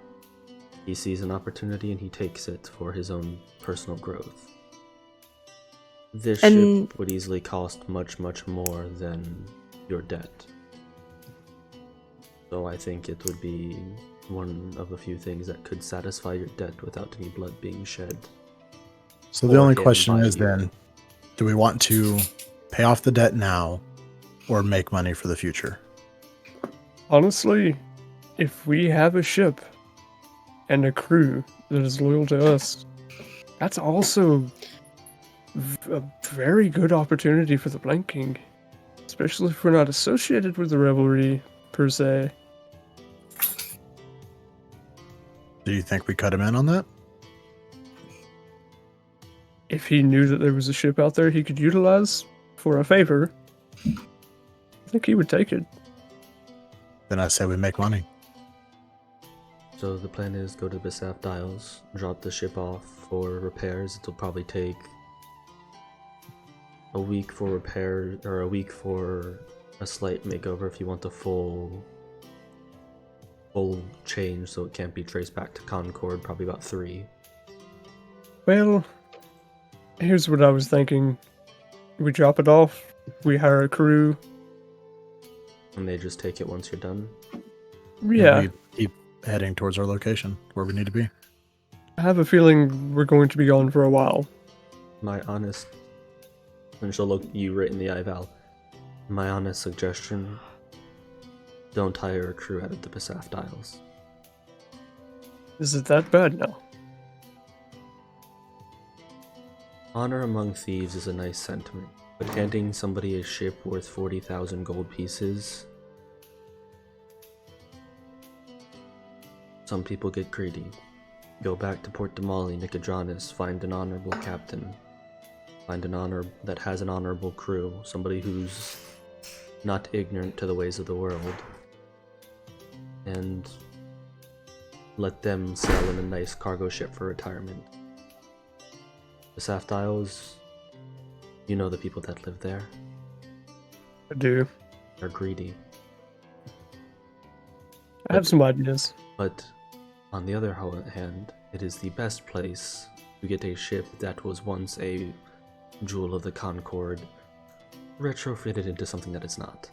Speaker 1: He sees an opportunity and he takes it for his own personal growth. This
Speaker 5: And-
Speaker 1: ship would easily cost much, much more than your debt. So I think it would be one of a few things that could satisfy your debt without any blood being shed.
Speaker 2: So the
Speaker 1: Or
Speaker 2: only
Speaker 1: him
Speaker 2: question
Speaker 1: by
Speaker 2: is
Speaker 1: you.
Speaker 2: then, do we want to pay off the debt now or make money for the future?
Speaker 6: Honestly, if we have a ship and a crew that is loyal to us, that's also a very good opportunity for the Blank King. Especially if we're not associated with the revelry, per se.
Speaker 2: Do you think we cut him in on that?
Speaker 6: If he knew that there was a ship out there he could utilize for a favor, I think he would take it.
Speaker 2: Then I say we make money.
Speaker 1: So the plan is go to Bisaf Dials, drop the ship off for repairs. It'll probably take a week for repair, or a week for a slight makeover if you want the full change, so it can't be traced back to Concord. Probably about 3.
Speaker 6: Well, here's what I was thinking. We drop it off, we hire a crew.
Speaker 1: And they just take it once you're done.
Speaker 6: Yeah,
Speaker 2: And we keep heading towards our location where we need to be.
Speaker 6: I have a feeling we're going to be gone for a while.
Speaker 1: My honest, and she'll look you right in the eye, Val. My honest suggestion: don't hire a crew out of the Bisaf Dials.
Speaker 6: Is it that bad now?
Speaker 1: Honor among thieves is a nice sentiment, but handing somebody a ship worth 40,000 gold pieces, some people get greedy. Go back to Port Damali, Nicodranus, find an honorable captain, find an honor that has an honorable crew, somebody who's not ignorant to the ways of the world, and let them sail in a nice cargo ship for retirement. The Saft Isles, you know the people that live there
Speaker 6: I do.
Speaker 1: are greedy.
Speaker 6: I have some ideas.
Speaker 1: But on the other hand, it is the best place to get a ship that was once a jewel of the Concord, retrofitted into something that it's not.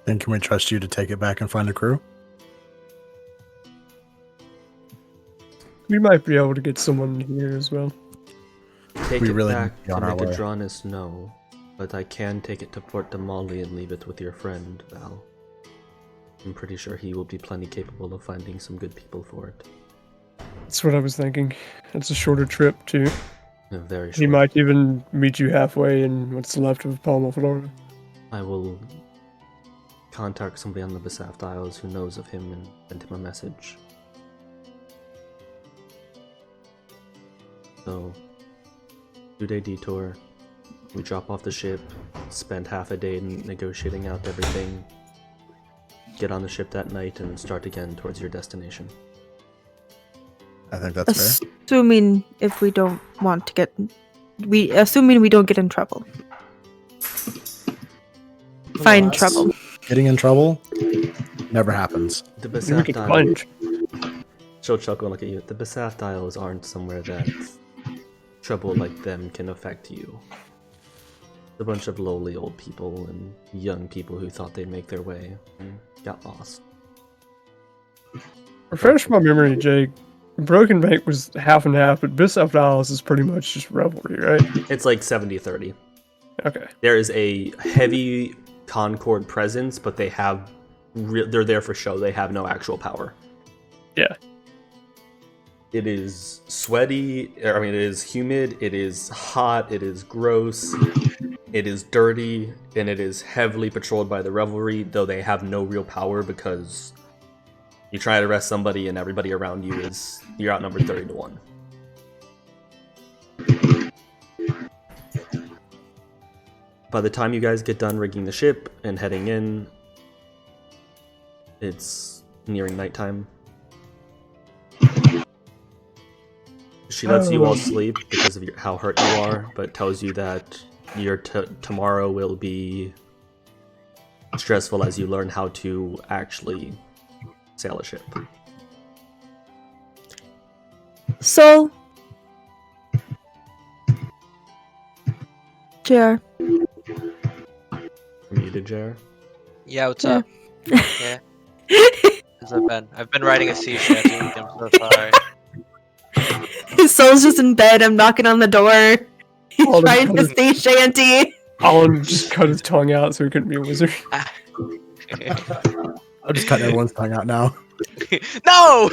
Speaker 2: Then can we trust you to take it back and find a crew?
Speaker 6: We might be able to get someone here as well.
Speaker 1: Take
Speaker 2: We
Speaker 1: it
Speaker 2: really
Speaker 1: back
Speaker 2: need to
Speaker 1: to
Speaker 2: be on our way.
Speaker 1: Nicodranus, no. But I can take it to Port Damali and leave it with your friend, Val. I'm pretty sure he will be plenty capable of finding some good people for it.
Speaker 6: That's what I was thinking. It's a shorter trip, too.
Speaker 1: A very
Speaker 6: He
Speaker 1: short.
Speaker 6: might even meet you halfway in what's left of Palma, Florida.
Speaker 1: I will contact somebody on the Bisaf Isles who knows of him and send him a message. So, 2-day detour. We drop off the ship, spend half a day negotiating out everything, get on the ship that night, and start again towards your destination.
Speaker 2: I think that's fair.
Speaker 5: Assuming if we don't want to get, assuming we don't get in trouble. Find
Speaker 4: Alas.
Speaker 5: trouble.
Speaker 2: Getting in trouble never happens.
Speaker 1: The
Speaker 6: We
Speaker 1: Bisaf
Speaker 6: could
Speaker 1: Isles,
Speaker 6: plunge.
Speaker 1: she'll chuckle and look at you. The Bisaf Isles aren't somewhere that trouble like them can affect you. A bunch of lowly old people and young people who thought they'd make their way and got lost.
Speaker 6: Refresh my memory, Jake. Broken Bank was half and half, but Bisaf Isles is pretty much just revelry, right?
Speaker 1: It's like 70-30.
Speaker 6: Okay.
Speaker 1: There is a heavy Concord presence, but they're there for show. They have no actual power.
Speaker 6: Yeah.
Speaker 1: It is sweaty. I mean, it is humid. It is hot. It is gross. It is dirty, and it is heavily patrolled by the Revelry, though they have no real power because you try to arrest somebody and everybody around you you're outnumbered 30-1. By the time you guys get done rigging the ship and heading in, it's nearing nighttime. She lets you all sleep because of how hurt you are, but tells you that your tomorrow will be stressful as you learn how to actually sail a ship.
Speaker 5: So, JR.
Speaker 1: You're muted, JR.
Speaker 3: Yeah, what's
Speaker 5: Yeah.
Speaker 3: up? Yeah. I've been writing a sea shanty. I'm so sorry.
Speaker 5: His soul's just in bed. I'm knocking on the door. He's
Speaker 6: Oh,
Speaker 5: trying to
Speaker 6: God.
Speaker 5: stay shanty.
Speaker 6: Alan just cut his tongue out so he couldn't be a wizard.
Speaker 2: I'm just cutting everyone's tongue out now.
Speaker 3: No!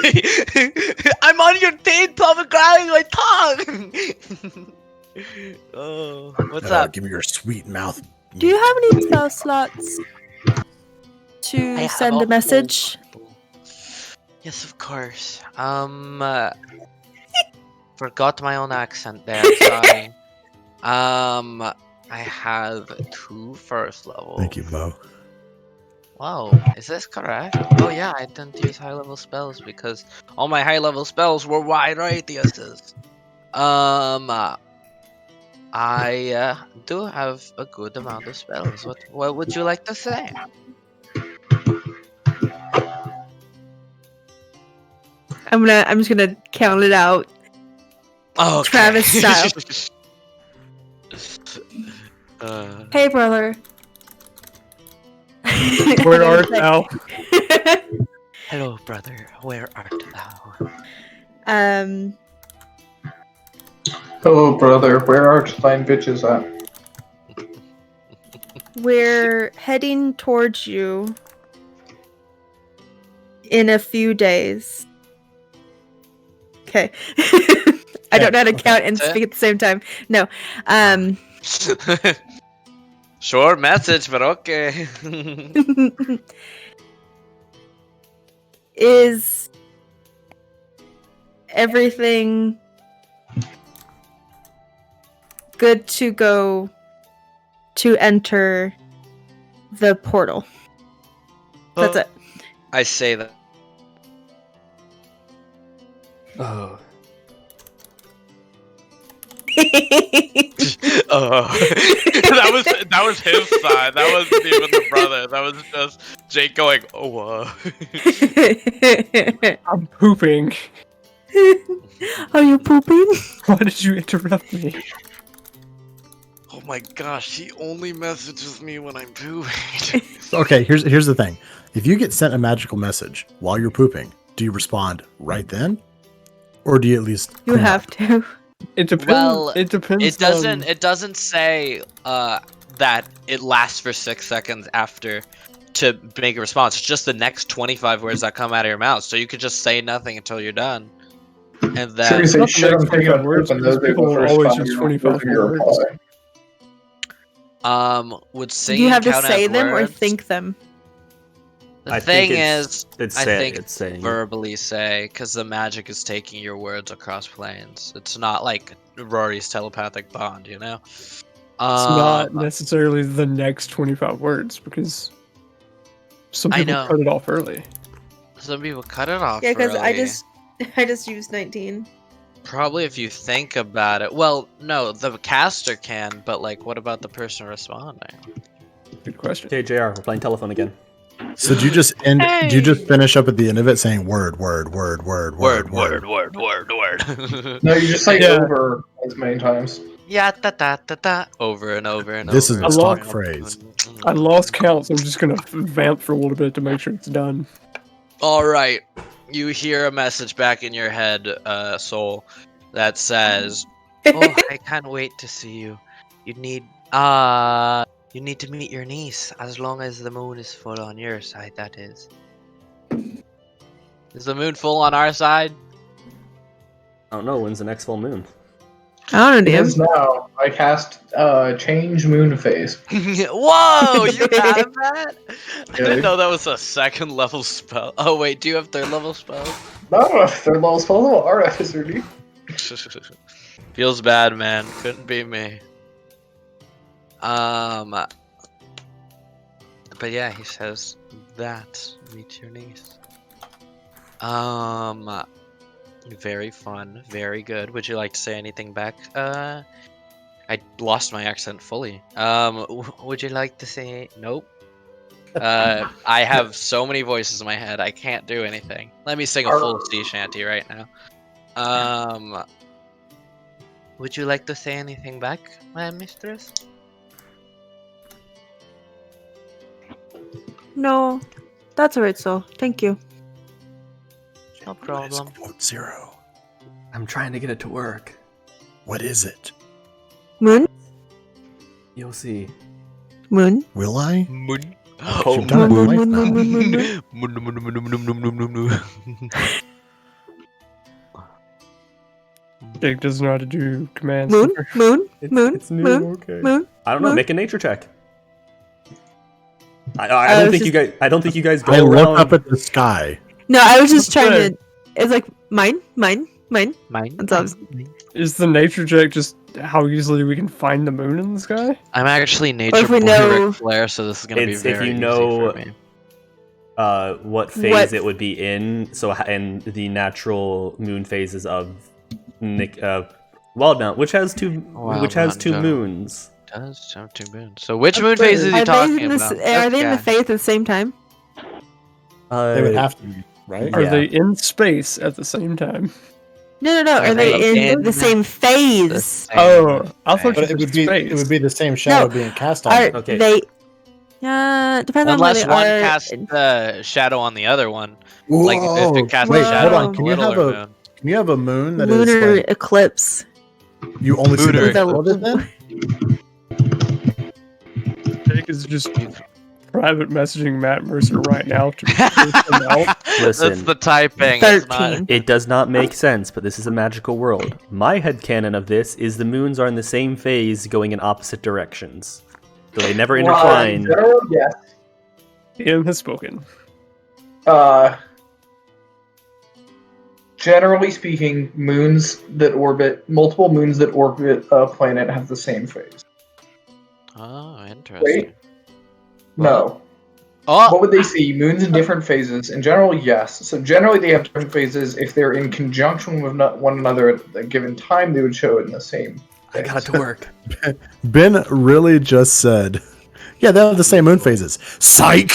Speaker 3: I'm on your date, public grabbing my tongue! Oh, what's up?
Speaker 2: Give me your sweet mouth.
Speaker 5: Do you have any spell slots
Speaker 3: I
Speaker 5: to
Speaker 3: have
Speaker 5: send a message?
Speaker 3: Yes, of course. Forgot my own accent there, sorry. I have 2 first level.
Speaker 2: Thank you, Mo.
Speaker 3: Wow, is this correct? Oh yeah, I didn't use high level spells because all my high level spells were wide radiuses. I do have a good amount of spells. What would you like to say?
Speaker 5: I'm just gonna count it out.
Speaker 3: Oh,
Speaker 5: Travis style. Hey, brother.
Speaker 6: Where art thou?
Speaker 3: Hello, brother. Where art thou?
Speaker 4: Hello, brother. Where art thine bitches at?
Speaker 5: We're heading towards you in a few days. Okay. I don't know how to count and speak at the same time. No.
Speaker 3: Short message, but okay.
Speaker 5: Is everything good to go to enter the portal? That's it.
Speaker 3: I say that.
Speaker 1: Oh.
Speaker 3: That was his side. That wasn't even the brother. That was just Jake going, "Oh,
Speaker 6: I'm pooping.
Speaker 5: Are you pooping?
Speaker 6: Why did you interrupt me?
Speaker 3: oh my gosh!" He only messages me when I'm pooping.
Speaker 2: Okay, here's the thing. If you get sent a magical message while you're pooping, do you respond right then? Or do you at least
Speaker 5: You
Speaker 2: clean
Speaker 5: have
Speaker 2: up?
Speaker 5: to.
Speaker 6: It depends.
Speaker 3: Well,
Speaker 6: it depends.
Speaker 3: It doesn't.
Speaker 6: On...
Speaker 3: It doesn't say that it lasts for 6 seconds after to make a response. It's just the next 25 words that come out of your mouth. So you could just say nothing until you're done, and then
Speaker 4: Seriously,
Speaker 6: Not the
Speaker 4: shit, I'm
Speaker 6: next
Speaker 4: taking a
Speaker 6: 25 words,
Speaker 4: poop, and those
Speaker 6: because
Speaker 4: are
Speaker 6: people
Speaker 4: the
Speaker 6: will
Speaker 4: first
Speaker 6: always
Speaker 4: time
Speaker 6: use
Speaker 4: you
Speaker 6: 25
Speaker 4: remove your
Speaker 6: words.
Speaker 4: reply.
Speaker 3: would
Speaker 5: Do
Speaker 3: singing
Speaker 5: you have to
Speaker 3: count
Speaker 5: say
Speaker 3: as
Speaker 5: them or
Speaker 3: words?
Speaker 5: think them?
Speaker 3: The
Speaker 1: I
Speaker 3: thing
Speaker 1: think
Speaker 3: is,
Speaker 1: it's
Speaker 3: I think
Speaker 1: it's saying.
Speaker 3: verbally say, because the magic is taking your words across planes. It's not like Rory's telepathic bond, you know?
Speaker 6: It's not
Speaker 3: Um,
Speaker 6: necessarily the next 25 words, because some
Speaker 3: I
Speaker 6: people
Speaker 3: know.
Speaker 6: cut it off early.
Speaker 3: some people cut it off
Speaker 5: Yeah, because I
Speaker 3: early.
Speaker 5: just used 19.
Speaker 3: Probably if you think about it. Well, no, the caster can, but like, what about the person responding?
Speaker 6: Good question.
Speaker 1: Okay, JR, we're playing telephone again.
Speaker 2: So do you just end?
Speaker 3: Hey!
Speaker 2: Do you just finish up at the end of it saying word, word, word, word,
Speaker 3: Word,
Speaker 2: word,
Speaker 3: word, word, word, word.
Speaker 4: No, you just say
Speaker 6: Yeah.
Speaker 4: over as many times.
Speaker 3: Yeah, da da da da. Over and over and
Speaker 2: This
Speaker 3: over.
Speaker 2: is
Speaker 6: a
Speaker 2: stock
Speaker 3: and
Speaker 2: phrase.
Speaker 6: I lost count, so I'm just gonna vamp for a little bit to make sure it's done.
Speaker 3: All right, you hear a message back in your head, Soul, that says, "Oh, I can't wait to see you. You need to meet your niece as long as the moon is full on your side, that is. Is the moon full on our side?
Speaker 1: I don't know, when's the next full moon?
Speaker 5: I don't
Speaker 4: It
Speaker 5: know,
Speaker 4: is now. I cast change moon phase.
Speaker 3: Whoa, you have that? I
Speaker 4: Yeah.
Speaker 3: didn't know that was a second level spell. Oh wait, do you have third level spells?
Speaker 4: No, they're low spell level artificer, dude.
Speaker 3: Feels bad, man. Couldn't be me. But yeah, he says that meet your niece. Very fun, very good. Would you like to say anything back? I lost my accent fully. Would you like to say nope? I have so many voices in my head, I can't do anything. Let me sing a full sea shanty right now. Would you like to say anything back, my mistress?
Speaker 5: No, that's alright, so thank you.
Speaker 3: No problem.
Speaker 2: Quote zero.
Speaker 1: I'm trying to get it to work.
Speaker 2: What is it?
Speaker 5: Moon?
Speaker 1: You'll see.
Speaker 5: Moon?
Speaker 2: Will I?
Speaker 3: Moon.
Speaker 2: You've done it
Speaker 5: Moon,
Speaker 2: twice
Speaker 5: moon,
Speaker 2: now.
Speaker 6: Jake doesn't know how to do commands.
Speaker 5: Moon? Moon? Moon?
Speaker 1: It's new,
Speaker 5: Moon?
Speaker 1: okay.
Speaker 5: Moon?
Speaker 1: I don't know,
Speaker 5: Moon?
Speaker 1: make a nature check. I
Speaker 5: I
Speaker 1: don't
Speaker 5: was
Speaker 1: think you guys I don't think you guys go
Speaker 2: I
Speaker 1: around.
Speaker 2: look up at the sky.
Speaker 5: No, I was just trying
Speaker 6: Okay.
Speaker 5: to. It's like mine.
Speaker 3: Mine.
Speaker 5: That's all I was-
Speaker 6: Is the nature check just how easily we can find the moon in the sky?
Speaker 3: I'm actually nature
Speaker 5: if we
Speaker 3: boy
Speaker 5: know-
Speaker 3: Ric Flair, so this is gonna be
Speaker 1: It's if
Speaker 3: very
Speaker 1: you
Speaker 3: easy
Speaker 1: know-
Speaker 3: for me.
Speaker 1: What phase
Speaker 5: What-
Speaker 1: it would be in, and the natural moon phases of Wildemount, which has two
Speaker 3: Wildemount,
Speaker 1: moons.
Speaker 3: Does have two moons. So which moon phase is he
Speaker 5: Are they
Speaker 3: talking
Speaker 5: in the,
Speaker 3: about?
Speaker 5: are they in the
Speaker 3: Okay.
Speaker 5: faith at the same time?
Speaker 2: They would have to be, right?
Speaker 6: Are
Speaker 1: Yeah.
Speaker 6: they in space at the same time?
Speaker 5: No.
Speaker 3: Are
Speaker 5: Are they
Speaker 3: they
Speaker 5: in
Speaker 3: in
Speaker 5: the same
Speaker 3: The
Speaker 5: phase?
Speaker 3: same
Speaker 6: Oh, I thought
Speaker 2: But
Speaker 6: you
Speaker 2: it would
Speaker 6: said
Speaker 2: be
Speaker 6: space.
Speaker 2: the same shadow
Speaker 5: No.
Speaker 2: being cast on
Speaker 5: Are
Speaker 2: it.
Speaker 1: Okay.
Speaker 5: they? Depends on where
Speaker 3: Unless
Speaker 5: they
Speaker 3: one
Speaker 5: are.
Speaker 3: casts the shadow on the other one.
Speaker 2: Whoa.
Speaker 3: Like if it casts
Speaker 2: Wait,
Speaker 3: a shadow
Speaker 2: hold on.
Speaker 3: on
Speaker 2: Can
Speaker 3: the
Speaker 2: you have
Speaker 3: littler
Speaker 2: a
Speaker 3: moon.
Speaker 2: can you have a moon that is
Speaker 5: Lunar
Speaker 2: like
Speaker 5: eclipse.
Speaker 2: you only see
Speaker 3: Lunar
Speaker 2: the middle of it then?
Speaker 6: Jake is just private messaging Matt Mercer right now to freak him out.
Speaker 1: Listen.
Speaker 3: That's the typing. It's not.
Speaker 5: 13.
Speaker 1: It does not make sense, but this is a magical world. My headcanon of this is the moons are in the same phase going in opposite directions. So they never intertwine.
Speaker 4: General, yes.
Speaker 6: DM has spoken.
Speaker 4: Generally speaking, multiple moons that orbit a planet have the same phase.
Speaker 3: Oh, interesting.
Speaker 4: Wait. No.
Speaker 3: Oh,
Speaker 4: What would they see? Moons in different phases. In general, yes. So generally, they have different phases. If they're in conjunction with one another at a given time, they would show it in the same.
Speaker 1: I got it to work.
Speaker 2: Ben really just said, "Yeah, they have the same moon phases." Psych.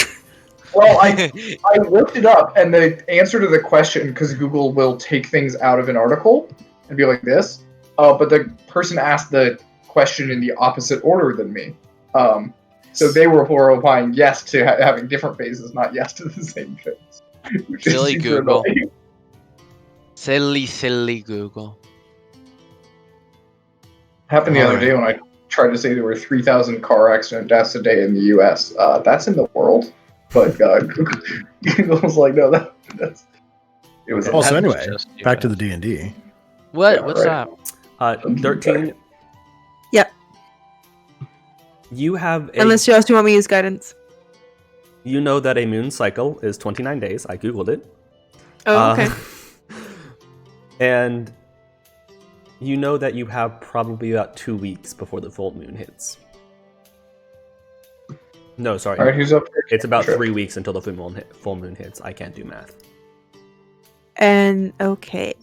Speaker 4: Well, I looked it up, and the answer to the question, because Google will take things out of an article and be like this, but the person asked the question in the opposite order than me. So they were horrifying yes to having different phases, not yes to the same phase. Which is
Speaker 3: Silly
Speaker 4: super
Speaker 3: Google.
Speaker 4: annoying.
Speaker 3: silly Google.
Speaker 4: Happened the other
Speaker 3: Alright.
Speaker 4: day when I tried to say there were 3,000 car accident deaths a day in the U.S. That's in the world, but Google was like, no, that's. It was.
Speaker 2: Oh, so
Speaker 3: That's
Speaker 2: anyway,
Speaker 3: just you
Speaker 2: back to
Speaker 3: guys.
Speaker 2: the D&D.
Speaker 3: What?
Speaker 4: Yeah,
Speaker 3: What's
Speaker 4: right.
Speaker 3: that?
Speaker 1: 13.
Speaker 5: Yep.
Speaker 1: You have a.
Speaker 5: Unless you also want me to use guidance.
Speaker 1: You know that a moon cycle is 29 days. I googled it.
Speaker 5: Oh, okay.
Speaker 1: And you know that you have probably about 2 weeks before the full moon hits. No, sorry.
Speaker 4: All right, who's up here?
Speaker 1: It's about
Speaker 4: Sure.
Speaker 1: 3 weeks until the full moon hits. I can't do math.
Speaker 5: And okay.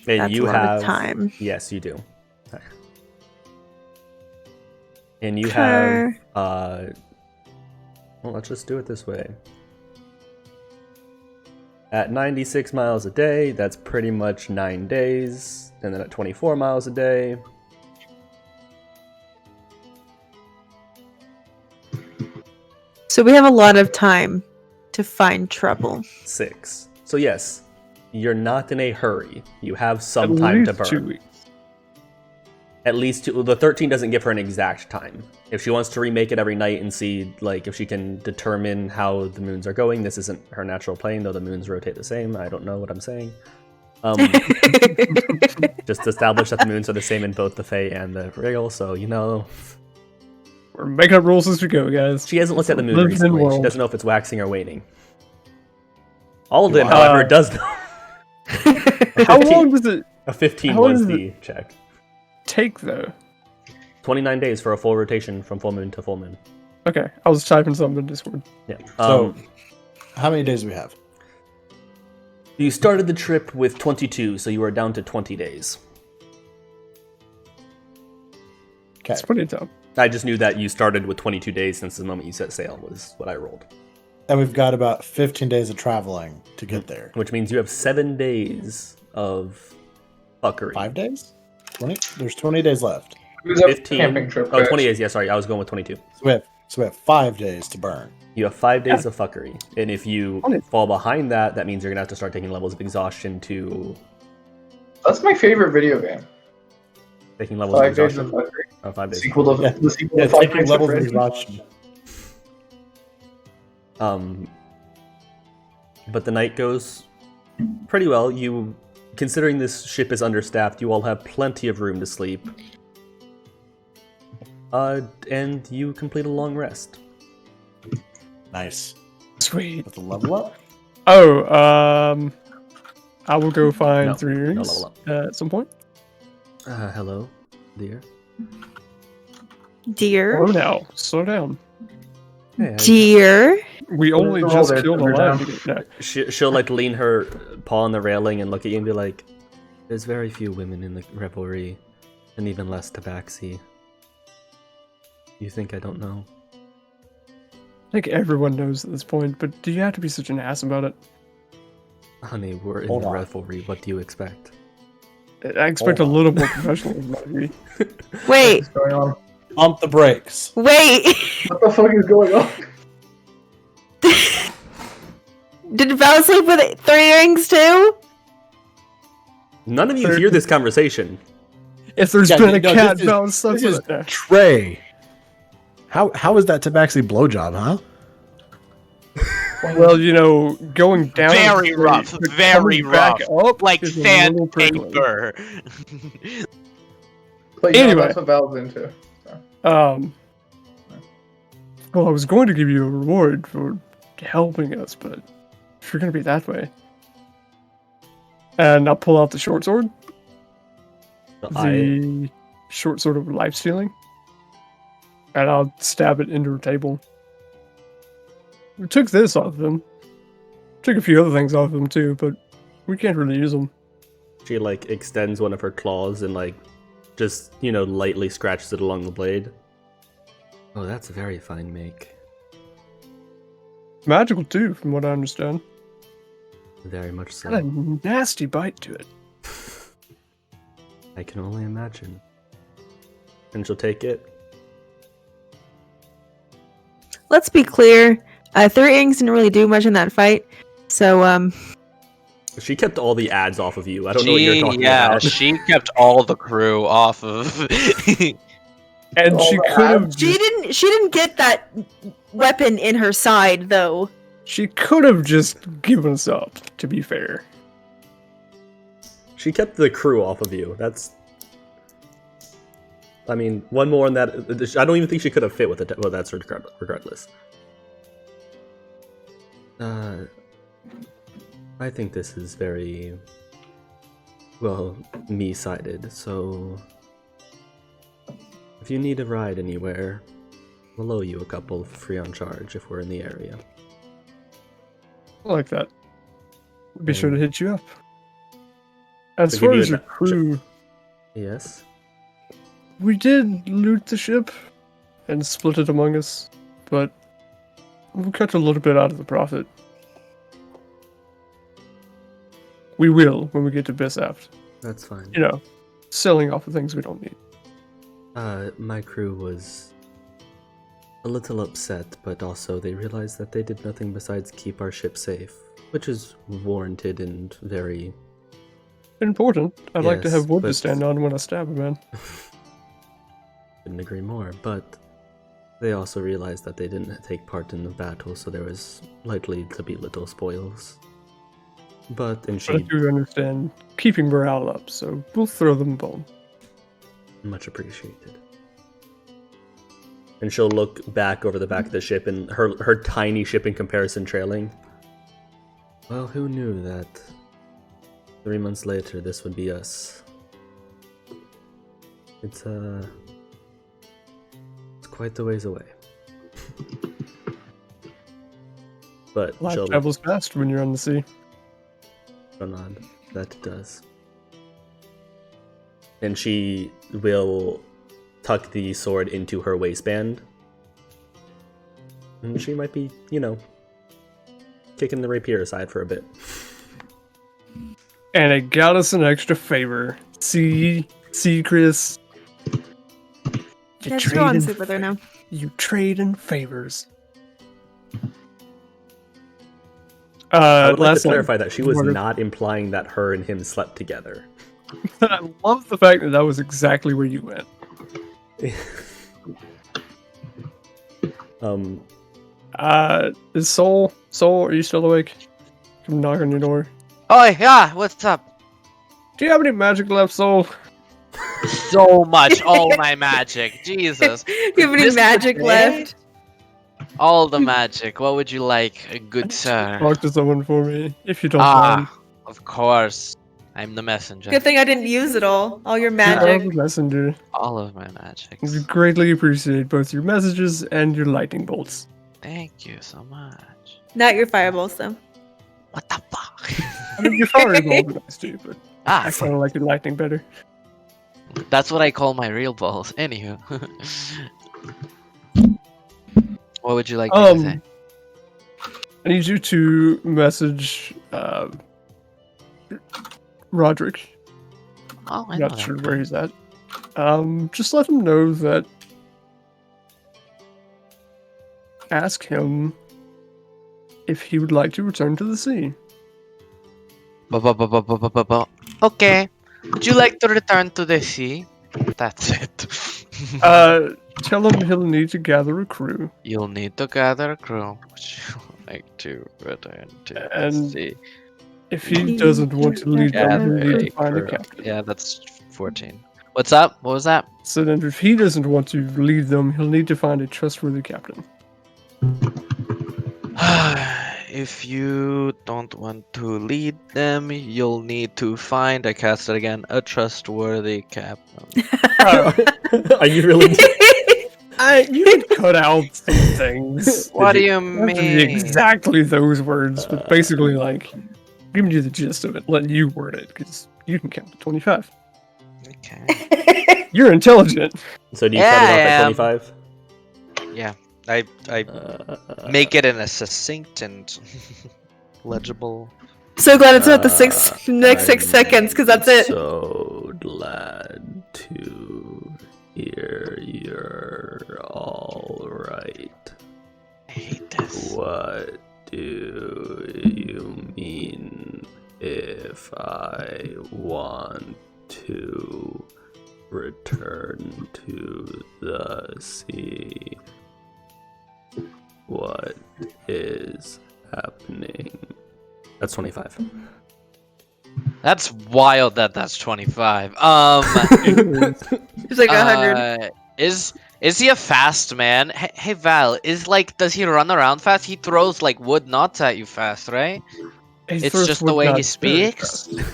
Speaker 1: And
Speaker 5: That's
Speaker 1: you
Speaker 5: a lot
Speaker 1: have
Speaker 5: of time.
Speaker 1: Yes, you do. And you
Speaker 5: Okay.
Speaker 1: have well, let's just do it this way. At 96 miles a day, that's pretty much 9 days. And then at 24 miles a day,
Speaker 5: So we have a lot of time to find trouble.
Speaker 1: 6. So yes, you're not in a hurry. You have
Speaker 6: At
Speaker 1: some time to
Speaker 6: least 2
Speaker 1: burn.
Speaker 6: weeks.
Speaker 1: at least the 13 doesn't give her an exact time. If she wants to remake it every night and see like if she can determine how the moons are going, this isn't her natural plane, though the moons rotate the same. I don't know what I'm saying. Just establish that the moons are the same in both the Fae and the real, so you know.
Speaker 6: We're making up rules as we go, guys.
Speaker 1: She hasn't looked at the moon
Speaker 6: Live in
Speaker 1: recently. She
Speaker 6: world.
Speaker 1: doesn't know if it's waxing or waning. Alden, however, does know.
Speaker 6: How long does it
Speaker 1: A 15
Speaker 6: How long
Speaker 1: was
Speaker 6: does
Speaker 1: the check.
Speaker 6: take, though?
Speaker 1: 29 days for a full rotation from full moon to full moon.
Speaker 6: Okay, I was typing something in Discord.
Speaker 1: Yeah.
Speaker 2: So, how many days do we have?
Speaker 1: You started the trip with 22, so you are down to 20 days.
Speaker 2: Okay.
Speaker 6: It's pretty tough.
Speaker 1: I just knew that you started with 22 days since the moment you set sail was what I rolled.
Speaker 2: And we've got about 15 days of traveling to get there.
Speaker 1: Which means you have 7 days of fuckery.
Speaker 2: 5 days? 20? There's 20 days left.
Speaker 4: It was a
Speaker 1: 15.
Speaker 4: camping trip.
Speaker 1: Oh,
Speaker 4: guys.
Speaker 1: 20 days. Yeah, sorry. I was going with 22.
Speaker 2: So we have 5 days to burn.
Speaker 1: You have 5 days of fuckery. And if you
Speaker 6: On it.
Speaker 1: fall behind that, that means you're going to have to start taking levels of exhaustion to...
Speaker 4: That's my favorite video game.
Speaker 1: Taking levels of
Speaker 4: 5 days
Speaker 1: exhaustion.
Speaker 4: of Fuckery.
Speaker 1: Oh, 5 days.
Speaker 4: Sequel to
Speaker 2: Yeah.
Speaker 4: the sequel
Speaker 2: Yeah,
Speaker 4: to 5
Speaker 2: taking
Speaker 4: Nights at
Speaker 2: levels of
Speaker 4: Freddy's.
Speaker 2: exhaustion.
Speaker 1: But the night goes pretty well. You, considering this ship is understaffed, you all have plenty of room to sleep. And you complete a long rest.
Speaker 2: Nice.
Speaker 6: Sweet.
Speaker 2: With the level up?
Speaker 6: Oh, I will go find
Speaker 1: No,
Speaker 6: 3
Speaker 1: no
Speaker 6: rings
Speaker 1: level up.
Speaker 6: at some point.
Speaker 1: Hello, dear.
Speaker 5: Dear.
Speaker 6: Oh, now, slow down.
Speaker 1: Hey,
Speaker 5: Dear.
Speaker 6: We only
Speaker 4: They're all
Speaker 6: just
Speaker 4: there,
Speaker 6: killed a
Speaker 4: they're
Speaker 6: lion.
Speaker 4: down.
Speaker 6: to get- No.
Speaker 1: she'll like lean her paw on the railing and look at you and be like, "There's very few women in the revelry, and even less tabaxi. You think I don't know?"
Speaker 6: I think everyone knows at this point, but do you have to be such an ass about it?
Speaker 1: Honey, we're in
Speaker 2: Hold
Speaker 1: the
Speaker 2: on.
Speaker 1: revelry. What do you expect?
Speaker 6: I expect a
Speaker 2: Hold on.
Speaker 6: little more professionalism out of you.
Speaker 5: Wait.
Speaker 4: What's going on?
Speaker 2: Pump the brakes.
Speaker 5: Wait.
Speaker 4: What the fuck is going on?
Speaker 5: Did Val sleep with 3 rings too?
Speaker 1: None of you hear this conversation.
Speaker 6: If there's
Speaker 2: Yeah,
Speaker 6: been a
Speaker 2: no,
Speaker 6: cat
Speaker 2: this is-
Speaker 6: bound stuff
Speaker 2: This is
Speaker 6: in there.
Speaker 2: Trey. How is that tabaxi blowjob, huh?
Speaker 6: Well, you know, going down.
Speaker 3: Very
Speaker 6: is
Speaker 3: rough,
Speaker 6: great, but
Speaker 3: very
Speaker 6: coming back
Speaker 3: rough.
Speaker 6: Up
Speaker 3: Like
Speaker 6: is a little prickly.
Speaker 3: sandpaper.
Speaker 4: But you
Speaker 6: Anyway.
Speaker 4: know, that's what Val's into.
Speaker 6: Well, I was going to give you a reward for helping us, but if you're going to be that way. And I'll pull out the short sword. The short sword of life stealing. And I'll stab it into her table. We took this off them. Took a few other things off them too, but we can't really use them.
Speaker 1: She like extends one of her claws and like just, you know, lightly scratches it along the blade. Oh, that's a very fine make.
Speaker 6: Magical too, from what I understand.
Speaker 1: Very much so.
Speaker 6: Got a nasty bite to it.
Speaker 1: I can only imagine. And she'll take it.
Speaker 5: Let's be clear. 3 rings didn't really do much in that fight. So,
Speaker 1: She kept all the ads off of you. I don't know what you're talking about.
Speaker 3: She kept all the crew off of.
Speaker 6: And
Speaker 4: Oh
Speaker 6: she
Speaker 4: my
Speaker 6: could have
Speaker 5: she didn't get that weapon in her side though.
Speaker 6: She could have just given us up, to be fair.
Speaker 1: She kept the crew off of you. That's... I mean, one more on that... I don't even think she could have fit with it. Well, that's regardless. I think this is very... well, me-sided, so... if you need a ride anywhere, we'll owe you a couple free on charge if we're in the area.
Speaker 6: I like that. Be sure to hit you up. As
Speaker 1: To
Speaker 6: far
Speaker 1: give you
Speaker 6: as your
Speaker 1: an-
Speaker 6: crew,
Speaker 1: Yes?
Speaker 6: we did loot the ship and split it among us, but we'll cut a little bit out of the profit. We will when we get to Bisaft.
Speaker 1: That's fine.
Speaker 6: You know, selling off of things we don't need.
Speaker 1: My crew was a little upset, but also they realized that they did nothing besides keep our ship safe, which is warranted and very...
Speaker 6: Important. I'd like to
Speaker 1: Yes,
Speaker 6: have wood to
Speaker 1: but-
Speaker 6: stand on when I stab a man.
Speaker 1: couldn't agree more, but they also realized that they didn't take part in the battle, so there was likely to be little spoils. But, and
Speaker 6: But I
Speaker 1: she,
Speaker 6: do understand keeping morale up, so we'll throw them a bone.
Speaker 1: much appreciated. And she'll look back over the back of the ship, and her tiny ship in comparison trailing. Well, who knew that 3 months later this would be us? It's quite the ways away. But
Speaker 6: Life
Speaker 1: she'll
Speaker 6: travels fast when you're on the sea.
Speaker 1: nod. That it does. And she will tuck the sword into her waistband. And she might be, kicking the rapier aside for a bit.
Speaker 6: And it got us an extra favor. See, Chris.
Speaker 5: Let's go on sleep with her now.
Speaker 6: You trade in favors.
Speaker 1: I would like
Speaker 6: last
Speaker 1: to
Speaker 6: night-
Speaker 1: clarify that she was
Speaker 6: Wonder-
Speaker 1: not implying that her and him slept together.
Speaker 6: I love the fact that was exactly where you went. Is Soul, are you still awake? Come knock on your door.
Speaker 3: Oh yeah, what's up?
Speaker 6: Do you have any magic left, Soul?
Speaker 3: So much, all my magic. Jesus,
Speaker 5: You have any
Speaker 3: This
Speaker 5: magic
Speaker 3: today?
Speaker 5: left?
Speaker 3: all the magic. What would you like, good sir?
Speaker 6: Talk to someone for me, if you don't mind.
Speaker 3: Of course. I'm the messenger.
Speaker 5: Good thing I didn't use it all. All your
Speaker 6: You are
Speaker 5: magic.
Speaker 6: the messenger.
Speaker 3: All of my magic.
Speaker 6: We greatly appreciate both your messages and your lightning bolts.
Speaker 3: Thank you so much.
Speaker 5: Not your fireballs, though.
Speaker 3: What the fuck?
Speaker 6: I mean, your fireball are nice too, but I
Speaker 3: fuck.
Speaker 6: kind of like your lightning better.
Speaker 3: That's what I call my real balls. Anywho. What would you like me to say?
Speaker 6: I need you to message Roderick.
Speaker 3: Oh, I know
Speaker 6: Not
Speaker 3: that.
Speaker 6: sure where he's at. Just let him know that. Ask him if he would like to return to the sea.
Speaker 3: Okay. Would you like to return to the sea? That's it.
Speaker 6: Tell him he'll need to gather a crew.
Speaker 3: You'll need to gather a crew. Would you like to return to the
Speaker 6: And-
Speaker 3: sea?
Speaker 6: If he doesn't want to lead them, he'll need to find a captain.
Speaker 3: Yeah, that's 14. What's up? What was that?
Speaker 6: So then, if he doesn't want to lead them, he'll need to find a trustworthy captain.
Speaker 3: If you don't want to lead them, you'll need to find, I cast it again, a trustworthy captain.
Speaker 1: Are you really?
Speaker 6: You can cut out some things.
Speaker 3: What do you
Speaker 6: Not to be
Speaker 3: mean?
Speaker 6: exactly those words, but basically, like, giving you the gist of it, letting you word it, because you can count to 25.
Speaker 3: Okay.
Speaker 6: You're intelligent.
Speaker 1: So do you
Speaker 3: Yeah,
Speaker 1: cut it off
Speaker 3: I
Speaker 1: at
Speaker 3: am.
Speaker 1: 25?
Speaker 3: Yeah, I make it in a succinct and legible.
Speaker 5: So glad it's not the next 6
Speaker 1: I'm
Speaker 5: seconds, because that's it.
Speaker 1: So glad to hear you're all right.
Speaker 3: I hate this.
Speaker 1: What do you mean if I want to return to the sea? What is happening? That's 25.
Speaker 3: That's wild that that's 25.
Speaker 5: It's like 100.
Speaker 3: Is he a fast man? Hey Val, does he run around fast? He throws like wood knots at you fast, right?
Speaker 6: He
Speaker 3: It's
Speaker 6: throws
Speaker 3: just the
Speaker 6: wood
Speaker 3: way he
Speaker 6: knots very
Speaker 3: speaks.
Speaker 6: fast.